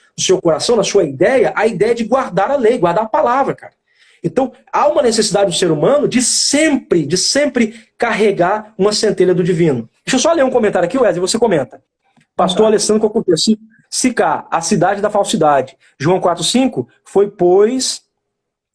coração, na sua ideia, a ideia de guardar a lei, guardar a palavra, cara. Então, há uma necessidade do ser humano de sempre carregar uma centelha do divino. Deixa eu só ler um comentário aqui, Wesley, você comenta. Pastor Alessandro Cocupia, Sicá, a cidade da falsidade. João 4,5 foi, pois,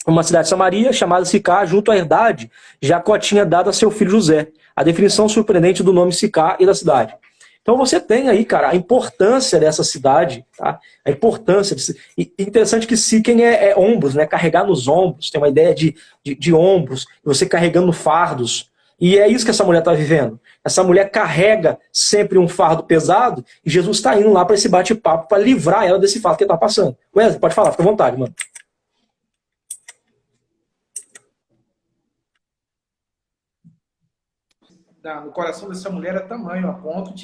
uma cidade de Samaria chamada Sicá, junto à herdade, Jacó tinha dado a seu filho José. A definição surpreendente do nome Sicá e da cidade. Então você tem aí, cara, a importância dessa cidade, tá? A importância. E interessante que Siquem é ombros, né? Carregar nos ombros. Tem uma ideia de ombros, você carregando fardos. E é isso que essa mulher está vivendo. Essa mulher carrega sempre um fardo pesado e Jesus está indo lá para esse bate-papo para livrar ela desse fardo que ele está passando. Wesley, pode falar, fica à vontade, mano. No coração dessa mulher é tamanho, a ponto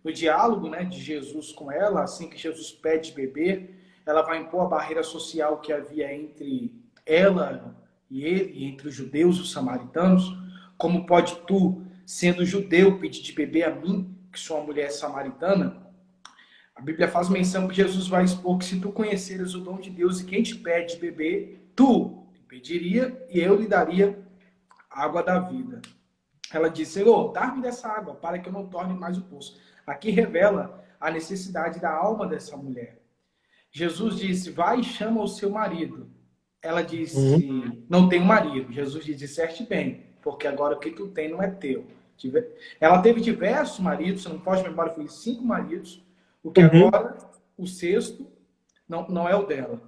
no diálogo, né, de Jesus com ela, assim que Jesus pede beber, ela vai impor a barreira social que havia entre ela e ele, entre os judeus e os samaritanos. Como pode tu, sendo judeu, pedir de beber a mim, que sou uma mulher samaritana? A Bíblia faz menção que Jesus vai expor que se tu conheceres o dom de Deus e quem te pede beber, tu te pediria e eu lhe daria água da vida. Ela disse, Senhor, dá-me dessa água para que eu não torne mais o poço. Aqui revela a necessidade da alma dessa mulher. Jesus disse, vai e chama o seu marido. Ela disse, não tenho marido. Jesus disse, disseste bem, porque agora o que tu tem não é teu. Ela teve diversos maridos, você não pode me lembrar, foi 5 maridos, o que agora, o 6º, não é o dela.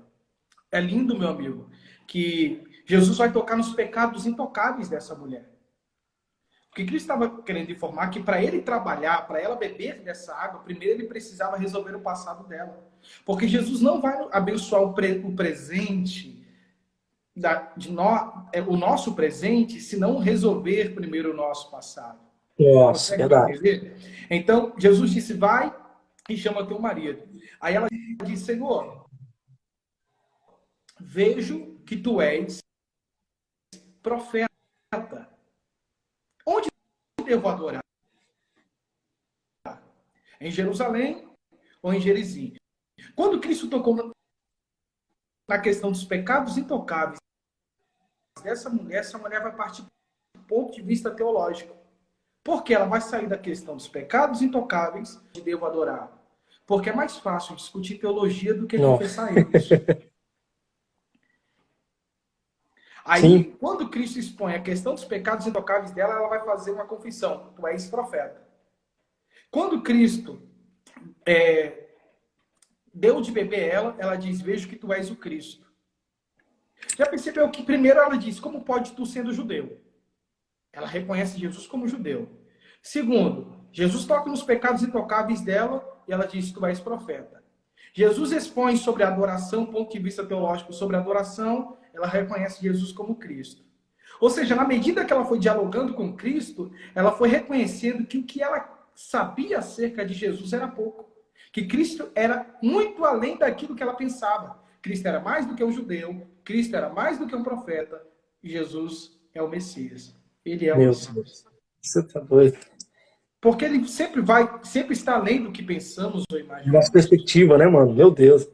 É lindo, meu amigo, que Jesus vai tocar nos pecados intocáveis dessa mulher. O que Cristo estava querendo informar que para ele trabalhar, para ela beber dessa água, primeiro ele precisava resolver o passado dela. Porque Jesus não vai abençoar o presente, o nosso presente, se não resolver primeiro o nosso passado. Nossa, verdade. Entender? Então, Jesus disse, vai e chama teu marido. Aí ela disse, Senhor, vejo que tu és profeta. Onde devo adorar? Em Jerusalém ou em Gerizim? Quando Cristo tocou na questão dos pecados intocáveis dessa mulher, essa mulher vai partir do ponto de vista teológico. Porque ela vai sair da questão dos pecados intocáveis de devo adorar. Porque é mais fácil discutir teologia do que confessar eles. Aí, sim, quando Cristo expõe a questão dos pecados intocáveis dela, ela vai fazer uma confissão. Tu és profeta. Quando Cristo deu de beber ela diz, vejo que tu és o Cristo. Já percebeu que primeiro ela diz, como pode tu sendo judeu? Ela reconhece Jesus como judeu. Segundo, Jesus toca nos pecados intocáveis dela e ela diz, tu és profeta. Jesus expõe sobre a adoração, ponto de vista teológico sobre a adoração, ela reconhece Jesus como Cristo. Ou seja, na medida que ela foi dialogando com Cristo, ela foi reconhecendo que o que ela sabia acerca de Jesus era pouco. Que Cristo era muito além daquilo que ela pensava. Cristo era mais do que um judeu, Cristo era mais do que um profeta, e Jesus é o Messias. Ele é o Messias. Você tá doido. Porque ele sempre está além do que pensamos ou imaginamos. Nossa perspectiva, né, mano? Meu Deus.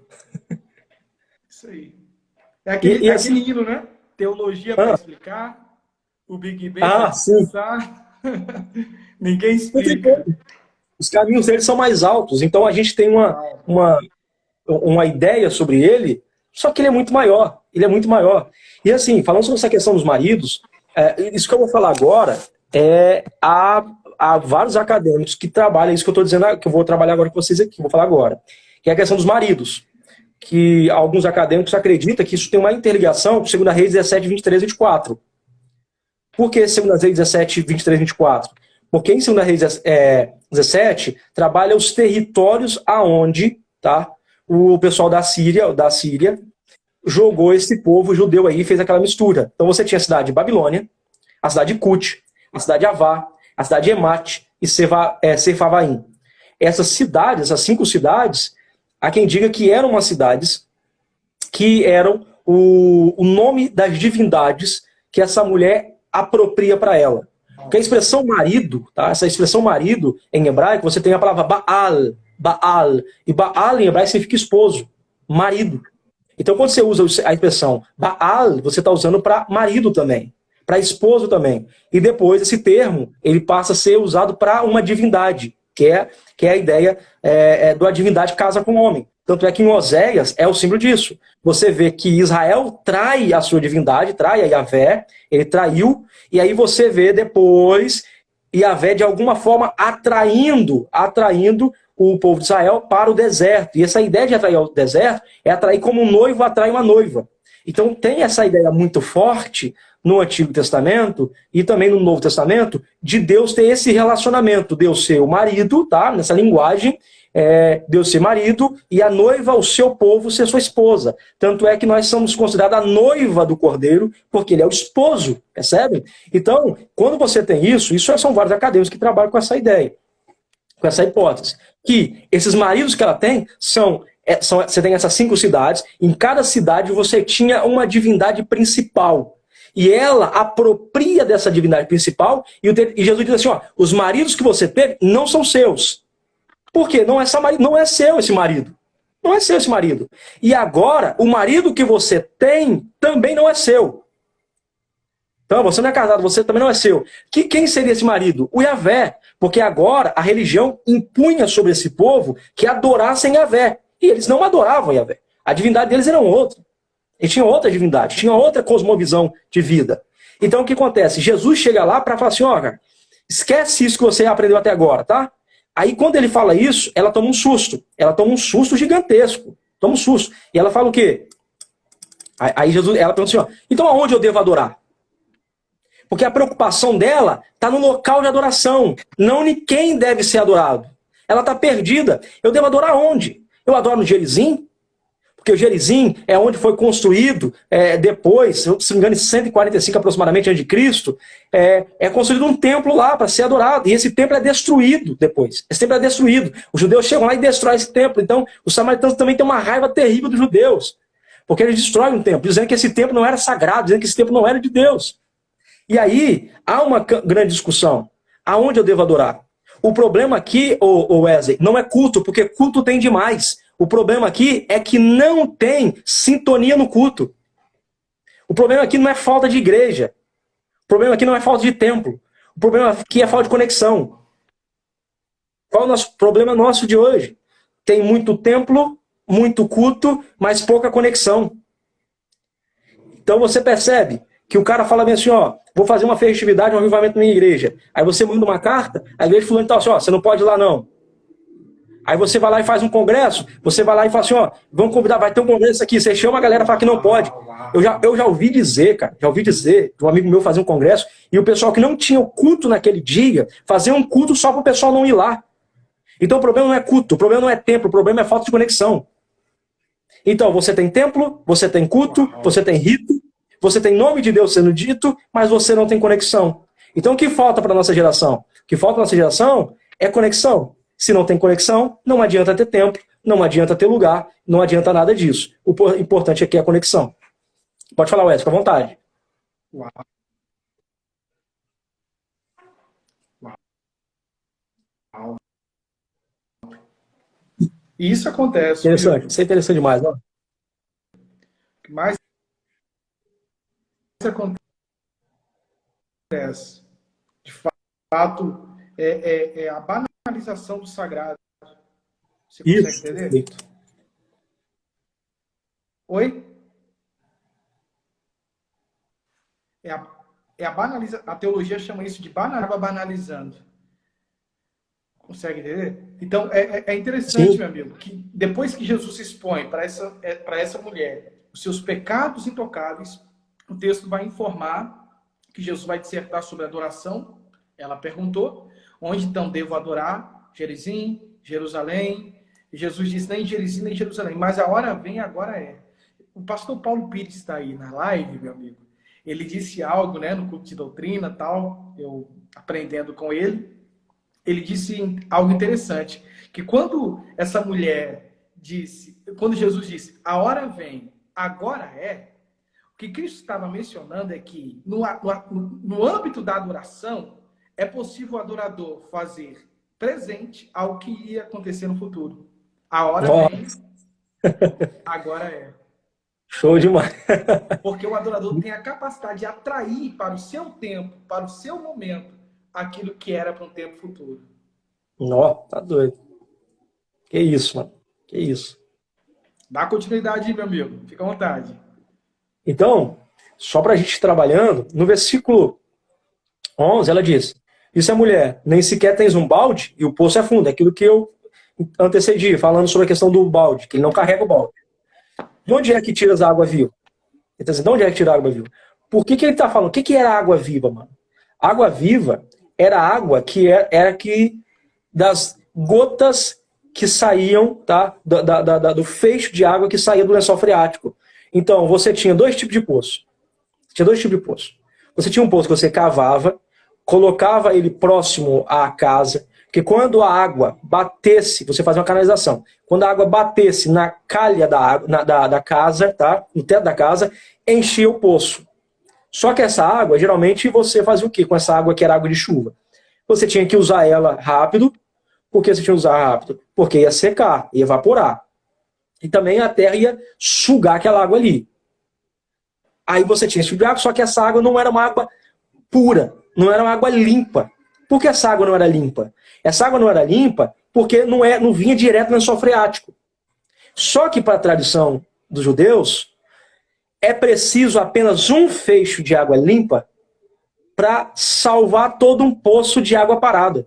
Isso aí. É aquele hino, né? Teologia para explicar, o Big Bang para explicar. Ninguém explica. Os caminhos dele são mais altos, então a gente tem uma ideia sobre ele, só que ele é muito maior. Ele é muito maior. E assim, falando sobre essa questão dos maridos, isso que eu vou falar agora há vários acadêmicos que trabalham isso que eu estou dizendo, que eu vou trabalhar agora com vocês aqui, vou falar agora, que é a questão dos maridos. Que alguns acadêmicos acreditam que isso tem uma interligação com 2 Reis 17, 23 e 24. Por que 2 Reis 17, 23 e 24? Porque em 2 Reis 17 trabalha os territórios aonde, tá, o pessoal da Síria jogou esse povo judeu aí e fez aquela mistura. Então você tinha a cidade de Babilônia, a cidade de Cute, a cidade de Avá, a cidade de Emate e Sefarvaim. Essas cidades, essas 5 cidades, há quem diga que eram umas cidades que eram o nome das divindades que essa mulher apropria para ela. Porque a expressão marido, tá? Essa expressão marido em hebraico, você tem a palavra Baal, Baal, e Baal em hebraico significa esposo, marido. Então quando você usa a expressão Baal, você está usando para marido também, para esposo também. E depois esse termo, ele passa a ser usado para uma divindade, que é a ideia da divindade que casa com o homem. Tanto é que em Oséias é o símbolo disso. Você vê que Israel trai a sua divindade, trai a Yahvé, ele traiu, e aí você vê depois Yahvé de alguma forma atraindo o povo de Israel para o deserto. E essa ideia de atrair ao deserto é atrair como um noivo atrai uma noiva. Então tem essa ideia muito forte no Antigo Testamento e também no Novo Testamento de Deus ter esse relacionamento, Deus ser o marido, tá? Nessa linguagem, Deus ser marido e a noiva, o seu povo, ser sua esposa. Tanto é que nós somos considerados a noiva do Cordeiro, porque ele é o esposo, percebe? Então, quando você tem isso são vários acadêmicos que trabalham com essa ideia, com essa hipótese, que esses maridos que ela tem você tem essas 5 cidades, em cada cidade você tinha uma divindade principal. E ela apropria dessa divindade principal, e Jesus diz assim, ó, os maridos que você teve não são seus. Por quê? Não é seu esse marido. Não é seu esse marido. E agora, o marido que você tem também não é seu. Então, você não é casado, você também não é seu. Quem seria esse marido? O Yahvé. Porque agora a religião impunha sobre esse povo que adorassem Yahvé. E eles não adoravam Yahvé. A divindade deles era outra. Eles tinham outra divindade, tinham outra cosmovisão de vida. Então o que acontece? Jesus chega lá para falar assim, ó, cara, esquece isso que você aprendeu até agora, tá? Aí quando ele fala isso, ela toma um susto. Ela toma um susto gigantesco. Toma um susto. E ela fala o quê? Aí ela pergunta assim, ó, então aonde eu devo adorar? Porque a preocupação dela está no local de adoração. Não em quem deve ser adorado. Ela está perdida. Eu devo adorar onde? Eu adoro no Gerizim? Porque o Gerizim é onde foi construído depois, se não me engano, em 145 aproximadamente antes de Cristo, é construído um templo lá para ser adorado. E esse templo é destruído depois. Esse templo é destruído. Os judeus chegam lá e destroem esse templo. Então, os samaritanos também têm uma raiva terrível dos judeus. Porque eles destroem um templo, dizendo que esse templo não era sagrado, dizendo que esse templo não era de Deus. E aí, há uma grande discussão. Aonde eu devo adorar? O problema aqui, ô Wesley, não é culto, porque culto tem demais. O problema aqui é que não tem sintonia no culto. O problema aqui não é falta de igreja. O problema aqui não é falta de templo. O problema aqui é falta de conexão. Qual é o nosso problema nosso de hoje? Tem muito templo, muito culto, mas pouca conexão. Então você percebe que o cara fala bem assim, ó, vou fazer uma festividade, um avivamento na minha igreja. Aí você manda uma carta, a igreja fulano tá assim, ó, você não pode ir lá não. Aí você vai lá e faz um congresso, você vai lá e fala assim, ó, vamos convidar, vai ter um congresso aqui, você chama a galera e fala que não pode. Eu já ouvi dizer, cara, de um amigo meu fazer um congresso, e o pessoal que não tinha o culto naquele dia, fazer um culto só para o pessoal não ir lá. Então o problema não é culto, o problema não é templo, o problema é falta de conexão. Então você tem templo, você tem culto, você tem rito, você tem nome de Deus sendo dito, mas você não tem conexão. Então o que falta para a nossa geração? O que falta para a nossa geração é conexão. Se não tem conexão, não adianta ter templo, não adianta ter lugar, não adianta nada disso. O importante aqui é a conexão. Pode falar, Wesley, fica à vontade. Uau. Uau. E isso acontece. Interessante, isso é interessante demais, não? Mas acontece, de fato, é a banalização do sagrado. Você consegue entender? Perfeito. Oi? A teologia chama isso de banalizando. Consegue entender? Então, é interessante, meu amigo, que depois que Jesus se expõe para essa mulher os seus pecados intocáveis, o texto vai informar que Jesus vai dissertar sobre adoração. Ela perguntou, onde então devo adorar? Gerizim, Jerusalém. E Jesus disse, nem Gerizim, nem Jerusalém, mas a hora vem, agora é. O pastor Paulo Pires está aí na live, meu amigo. Ele disse algo, né, no culto de doutrina, tal, eu aprendendo com ele. Ele disse algo interessante, que quando essa mulher disse, quando Jesus disse, a hora vem, agora é, o que Cristo estava mencionando é que no âmbito da adoração, é possível o adorador fazer presente ao que ia acontecer no futuro. A hora vem, agora é. Show demais. Porque o adorador tem a capacidade de atrair para o seu tempo, para o seu momento, aquilo que era para um tempo futuro. Nó, tá doido. Que isso, mano. Que isso. Dá continuidade aí, meu amigo. Fica à vontade. Então, só pra gente ir trabalhando, no versículo 11, ela diz, isso é mulher, nem sequer tens um balde e o poço é fundo. É aquilo que eu antecedi, falando sobre a questão do balde, que ele não carrega o balde. De onde é que tiras a água viva? Ele tá dizendo, de onde é que tira a água viva? Por que ele tá falando? O que era água viva, mano? Água viva era água que era que das gotas que saíam, tá? Do feixe de água que saía do lençol freático. Então, você tinha dois tipos de poço. Você tinha um poço que você cavava, colocava ele próximo à casa, que quando a água batesse, você fazia uma canalização. Quando a água batesse na calha da casa, tá? No teto da casa, enchia o poço. Só que essa água, geralmente, você fazia o quê com essa água que era água de chuva? Você tinha que usar ela rápido. Por que você tinha que usar rápido? Porque ia secar, ia evaporar. E também a terra ia sugar aquela água ali. Aí você tinha esse tipo de água, só que essa água não era uma água pura, não era uma água limpa. Por que essa água não era limpa? Essa água não era limpa porque não vinha direto no lençol freático. Só que para a tradição dos judeus, é preciso apenas um feixe de água limpa para salvar todo um poço de água parada.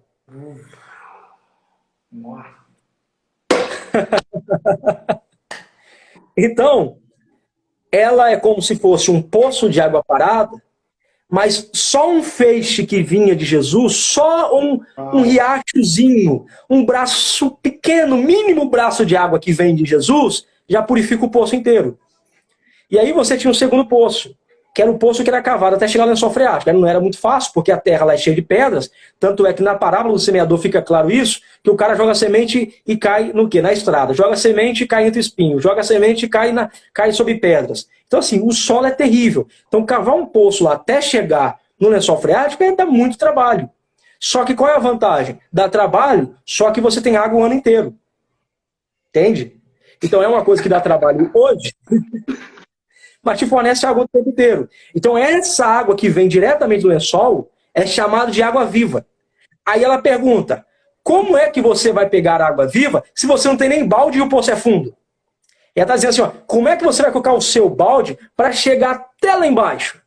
Então, ela é como se fosse um poço de água parada, mas só um feixe que vinha de Jesus, só um riachozinho, um braço pequeno, mínimo braço de água que vem de Jesus, já purifica o poço inteiro. E aí você tinha um segundo poço, que era o poço que era cavado até chegar no lençol freático. Não era muito fácil, porque a terra lá é cheia de pedras, tanto é que na parábola do semeador fica claro isso, que o cara joga a semente e cai no quê? Na estrada. Joga a semente e cai entre espinhos. Joga a semente e cai sobre pedras. Então, assim, o solo é terrível. Então, cavar um poço lá até chegar no lençol freático dá muito trabalho. Só que qual é a vantagem? Dá trabalho, só que você tem água o ano inteiro. Entende? Então, é uma coisa que dá trabalho hoje, mas te fornece água o tempo inteiro. Então, essa água que vem diretamente do lençol é chamada de água viva. Aí ela pergunta, como é que você vai pegar água viva se você não tem nem balde e o poço é fundo? E ela está dizendo assim, ó, como é que você vai colocar o seu balde para chegar até lá embaixo?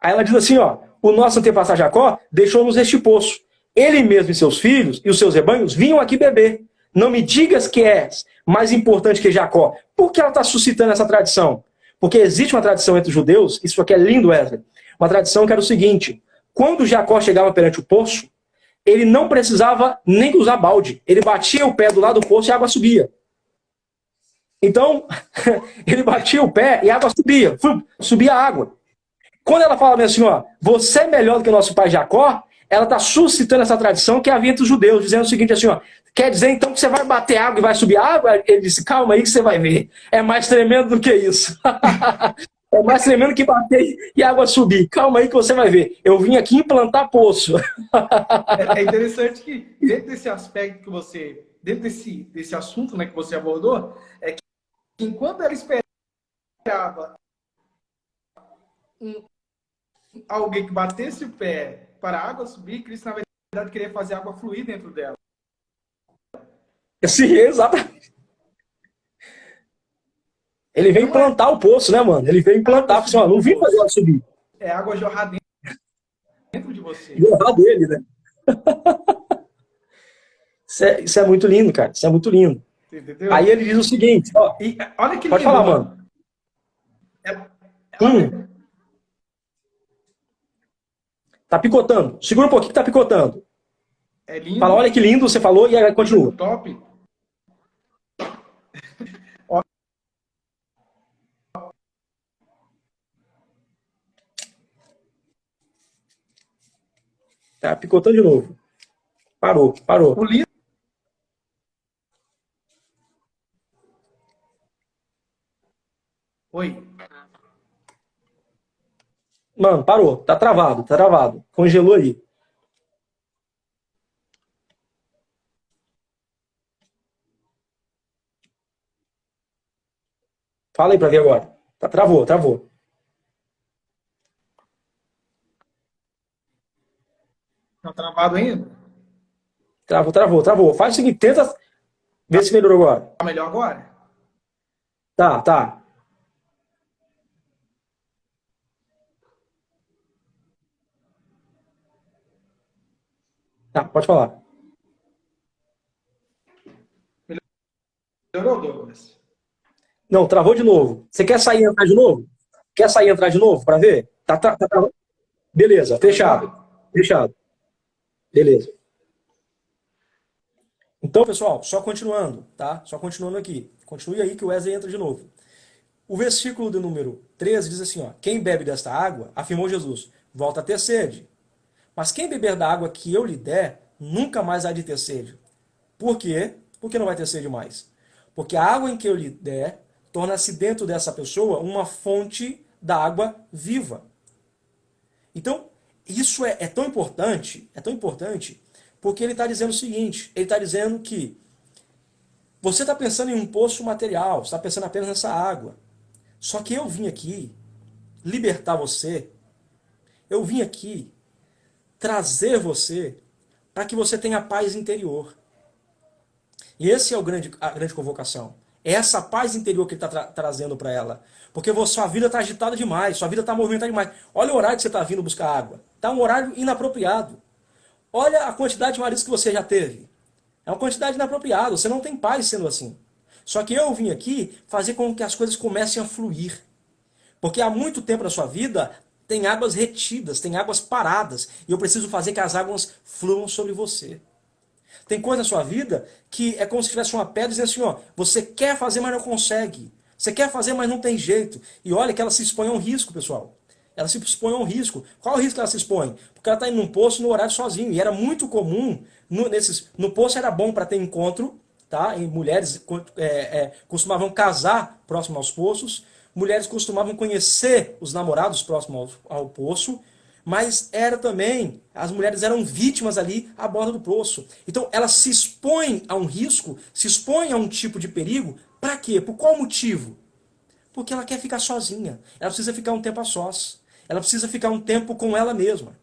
Aí ela diz assim, ó, o nosso antepassado Jacó deixou-nos este poço. Ele mesmo e seus filhos e os seus rebanhos vinham aqui beber. Não me digas que és mais importante que Jacó. Por que ela está suscitando essa tradição? Porque existe uma tradição entre os judeus, isso aqui é lindo, Wesley, uma tradição que era o seguinte, quando Jacó chegava perante o poço, ele não precisava nem usar balde. Ele batia o pé do lado do poço e a água subia. Então, ele batia o pé e a água subia. Subia a água. Quando ela fala assim, ó, você é melhor do que o nosso pai Jacó, ela está suscitando essa tradição que havia entre os judeus, dizendo o seguinte assim, ó, quer dizer então que você vai bater água e vai subir água? Ele disse, calma aí que você vai ver. É mais tremendo do que isso. É mais tremendo que bater e a água subir. Calma aí que você vai ver. Eu vim aqui implantar poço. É interessante que dentro desse aspecto que você, dentro desse assunto, né, que você abordou, é que enquanto ela esperava alguém que batesse o pé para a água subir, Cristo, na verdade, queria fazer a água fluir dentro dela. Sim, exatamente. Ele veio implantar o poço, né, mano? Ele veio implantar. Assim, ó, não vim fazer ela subir. É água jorrar dentro de você. Jorrar dele, né? Isso é muito lindo, cara. Isso é muito lindo. Entendeu? Aí ele diz o seguinte, ó. E olha que pode lindo, falar, mano. Tá picotando. Segura um pouquinho que tá picotando. É lindo. Fala, olha que lindo, você falou e aí continua. Top. Tá picotando de novo. Parou. O lindo. Oi. Mano, parou. Tá travado. Congelou aí. Fala aí pra ver agora. Travou. Tá travado ainda? Travou. Faz o seguinte, tenta ver se melhorou agora. Tá melhor agora? Tá. Tá, pode falar. Melhorou, Douglas? Não, travou de novo. Você quer sair e entrar de novo? Quer sair e entrar de novo pra ver? Tá travando. Beleza, fechado. Beleza. Então, pessoal, só continuando, tá? Só continuando aqui. Continue aí que o Wesley entra de novo. O versículo de número 13 diz assim, ó, quem bebe desta água, afirmou Jesus, volta a ter sede. Mas quem beber da água que eu lhe der, nunca mais há de ter sede. Por quê? Por que não vai ter sede mais? Porque a água em que eu lhe der, torna-se dentro dessa pessoa uma fonte da água viva. Então, isso é tão importante, porque ele está dizendo o seguinte, ele está dizendo que você está pensando em um poço material, você está pensando apenas nessa água. Só que eu vim aqui libertar você, eu vim aqui trazer você para que você tenha paz interior. E esse é a grande convocação. É essa paz interior que ele está trazendo para ela. Porque sua vida está agitada demais, sua vida está movimentada demais. Olha o horário que você está vindo buscar água. Está um horário inapropriado. Olha a quantidade de maridos que você já teve. É uma quantidade inapropriada, você não tem paz sendo assim. Só que eu vim aqui fazer com que as coisas comecem a fluir. Porque há muito tempo na sua vida tem águas retidas, tem águas paradas. E eu preciso fazer que as águas fluam sobre você. Tem coisa na sua vida que é como se tivesse uma pedra dizendo assim, ó, você quer fazer, mas não consegue. Você quer fazer, mas não tem jeito. E olha que ela se expõe a um risco, pessoal. Ela se expõe a um risco. Qual é o risco que ela se expõe? Porque ela está indo num poço no horário sozinho. E era muito comum, no poço era bom para ter encontro, tá? E mulheres costumavam casar próximo aos poços. Mulheres costumavam conhecer os namorados próximo ao poço. Mas era também, as mulheres eram vítimas ali à borda do poço. Então ela se expõe a um risco, se expõe a um tipo de perigo. Para quê? Por qual motivo? Porque ela quer ficar sozinha. Ela precisa ficar um tempo a sós. Ela precisa ficar um tempo com ela mesma.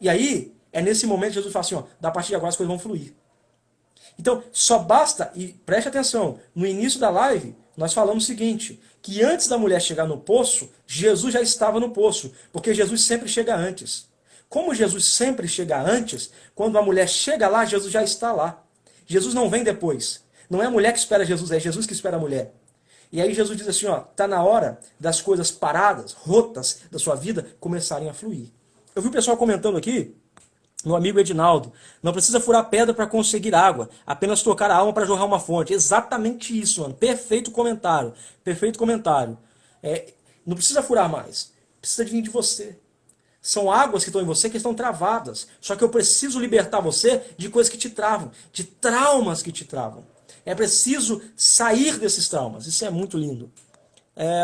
E aí, é nesse momento que Jesus fala assim, ó, da partir de agora as coisas vão fluir. Então, só basta, e preste atenção, no início da live, nós falamos o seguinte, que antes da mulher chegar no poço, Jesus já estava no poço, porque Jesus sempre chega antes. Como Jesus sempre chega antes, quando a mulher chega lá, Jesus já está lá. Jesus não vem depois. Não é a mulher que espera Jesus, é Jesus que espera a mulher. E aí Jesus diz assim, ó, tá na hora das coisas paradas, rotas da sua vida começarem a fluir. Eu vi o pessoal comentando aqui, meu amigo Edinaldo, não precisa furar pedra para conseguir água, apenas tocar a alma para jorrar uma fonte. Exatamente isso, mano. Perfeito comentário. Perfeito comentário. Não precisa furar mais. Precisa de vir de você. São águas que estão em você que estão travadas. Só que eu preciso libertar você de coisas que te travam, de traumas que te travam. É preciso sair desses traumas. Isso é muito lindo.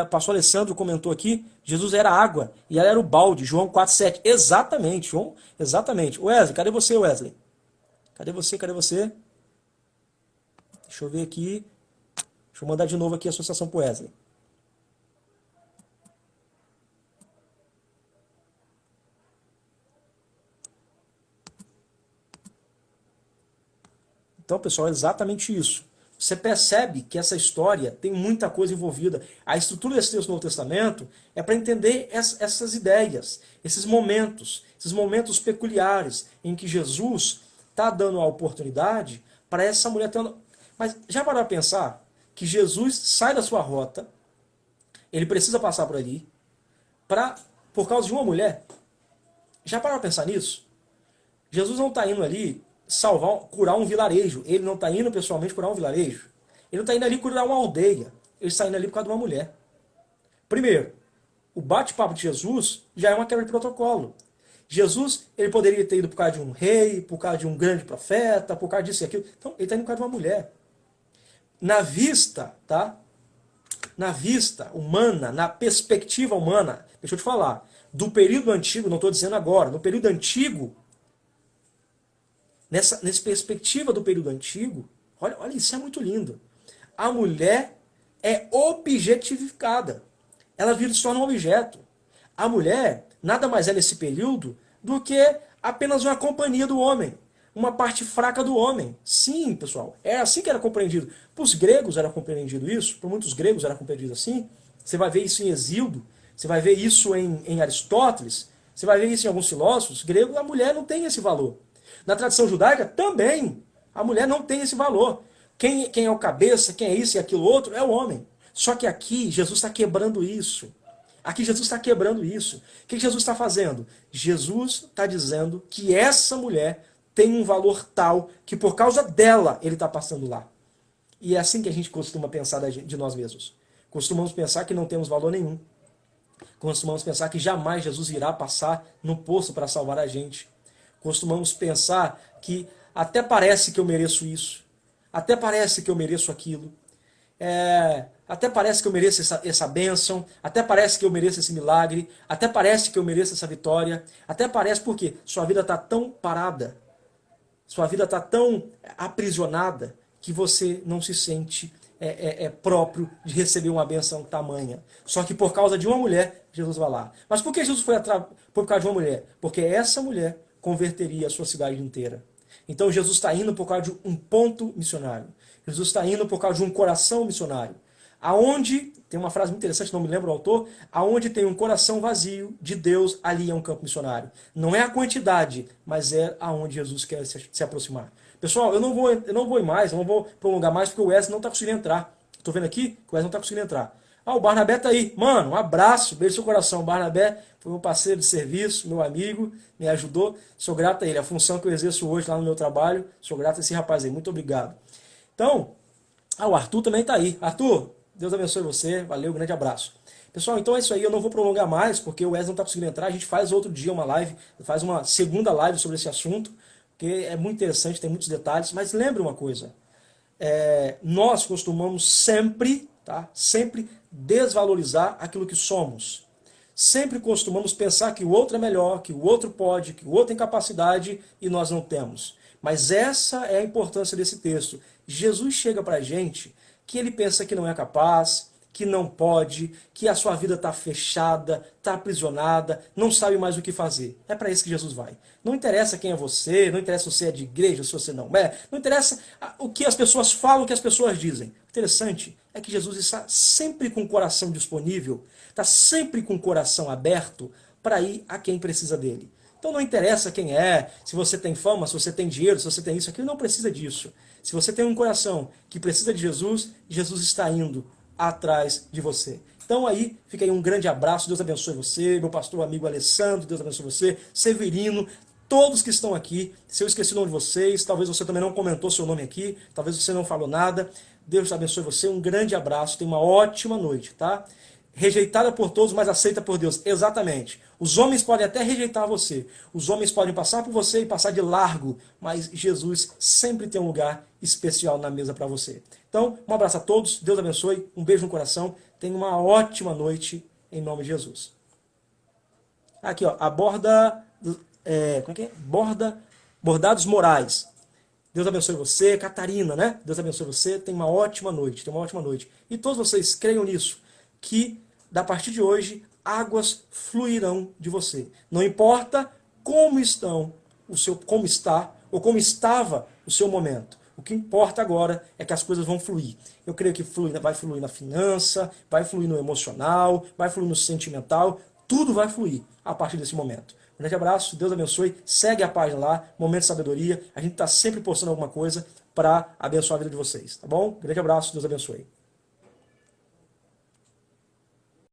O pastor Alessandro comentou aqui, Jesus era água e ela era o balde, João 4,7. Exatamente, João, exatamente. Wesley, cadê você, Wesley? Cadê você, cadê você? Deixa eu ver aqui. Deixa eu mandar de novo aqui a associação para o Wesley. Então, pessoal, é exatamente isso. Você percebe que essa história tem muita coisa envolvida. A estrutura desse texto do Novo Testamento é para entender essas ideias, esses momentos peculiares em que Jesus está dando a oportunidade para essa mulher ter... Mas já parou para pensar que Jesus sai da sua rota, ele precisa passar por ali, por causa de uma mulher? Já parou para pensar nisso? Jesus não está indo ali curar um vilarejo. Ele não está indo pessoalmente curar um vilarejo. Ele não está indo ali curar uma aldeia. Ele está indo ali por causa de uma mulher. Primeiro, o bate-papo de Jesus já é uma quebra de protocolo. Jesus, ele poderia ter ido por causa de um rei, por causa de um grande profeta, por causa disso e aquilo. Então, ele está indo por causa de uma mulher. Na vista, tá? Na vista humana, na perspectiva humana, deixa eu te falar, do período antigo, não estou dizendo agora, no período antigo, nessa perspectiva do período antigo, olha, isso é muito lindo. A mulher é objetificada. Ela se torna um objeto. A mulher nada mais é nesse período do que apenas uma companhia do homem. Uma parte fraca do homem. Sim, pessoal, é assim que era compreendido. Para os gregos era compreendido isso, para muitos gregos era compreendido assim. Você vai ver isso em Hesíodo, você vai ver isso em Aristóteles, você vai ver isso em alguns filósofos gregos. A mulher não tem esse valor. Na tradição judaica, também, a mulher não tem esse valor. Quem é o cabeça, quem é isso e aquilo outro, é o homem. Só que aqui, Jesus está quebrando isso. Aqui, Jesus está quebrando isso. O que Jesus está fazendo? Jesus está dizendo que essa mulher tem um valor tal que por causa dela, ele está passando lá. E é assim que a gente costuma pensar de nós mesmos. Costumamos pensar que não temos valor nenhum. Costumamos pensar que jamais Jesus irá passar no poço para salvar a gente. Costumamos pensar que até parece que eu mereço isso, até parece que eu mereço aquilo, até parece que eu mereço essa bênção, até parece que eu mereço esse milagre, até parece que eu mereço essa vitória, até parece porque sua vida está tão parada, sua vida está tão aprisionada que você não se sente próprio de receber uma bênção tamanha. Só que por causa de uma mulher, Jesus vai lá. Mas por que Jesus foi por causa de uma mulher? Porque essa mulher converteria a sua cidade inteira. Então Jesus está indo por causa de um ponto missionário. Jesus está indo por causa de um coração missionário. Aonde, tem uma frase muito interessante, não me lembro o autor, aonde tem um coração vazio de Deus, ali é um campo missionário. Não é a quantidade, mas é aonde Jesus quer se aproximar. Pessoal, eu não vou ir mais, eu não vou prolongar mais, porque o Wesley não está conseguindo entrar. Estou vendo aqui que o Wesley não está conseguindo entrar. O Barnabé está aí. Mano, um abraço, beijo no seu coração. O Barnabé foi meu parceiro de serviço, meu amigo, me ajudou. Sou grato a ele. A função que eu exerço hoje lá no meu trabalho, sou grato a esse rapaz aí. Muito obrigado. Então, o Arthur também está aí. Arthur, Deus abençoe você. Valeu, grande abraço. Pessoal, então é isso aí. Eu não vou prolongar mais, porque o Wesley não está conseguindo entrar. A gente faz outro dia uma live, faz uma segunda live sobre esse assunto, porque é muito interessante, tem muitos detalhes. Mas lembre uma coisa. Nós costumamos sempre, tá? Sempre desvalorizar aquilo que somos. Sempre costumamos pensar que o outro é melhor, que o outro pode, que o outro tem capacidade e nós não temos. Mas essa é a importância desse texto. Jesus chega para a gente que ele pensa que não é capaz, que não pode, que a sua vida está fechada, está aprisionada, não sabe mais o que fazer. É para isso que Jesus vai. Não interessa quem é você, não interessa se você é de igreja, se você não é, não interessa o que as pessoas falam, o que as pessoas dizem. O interessante é que Jesus está sempre com o coração disponível, está sempre com o coração aberto para ir a quem precisa dele. Então não interessa quem é, se você tem fama, se você tem dinheiro, se você tem isso, aquilo, não precisa disso. Se você tem um coração que precisa de Jesus, Jesus está indo atrás de você. Então aí, fica aí um grande abraço, Deus abençoe você, meu pastor amigo Alessandro, Deus abençoe você, Severino, todos que estão aqui. Se eu esqueci o nome de vocês, talvez você também não comentou seu nome aqui, talvez você não falou nada, Deus abençoe você, um grande abraço, tenha uma ótima noite, tá? Rejeitada por todos, mas aceita por Deus. Exatamente. Os homens podem até rejeitar você. Os homens podem passar por você e passar de largo, mas Jesus sempre tem um lugar especial na mesa para você. Então, um abraço a todos, Deus abençoe, um beijo no coração, tenha uma ótima noite, em nome de Jesus. Aqui, ó, a borda, como é que é? Bordados Morais. Deus abençoe você, Catarina, né? Deus abençoe você, tenha uma ótima noite, E todos vocês creiam nisso, que da partir de hoje, águas fluirão de você. Não importa como como está ou como estava o seu momento. O que importa agora é que as coisas vão fluir. Eu creio que vai fluir na finança, vai fluir no emocional, vai fluir no sentimental, tudo vai fluir a partir desse momento. Um grande abraço, Deus abençoe, segue a página lá, Momento de Sabedoria, a gente está sempre postando alguma coisa para abençoar a vida de vocês, tá bom? Grande abraço, Deus abençoe.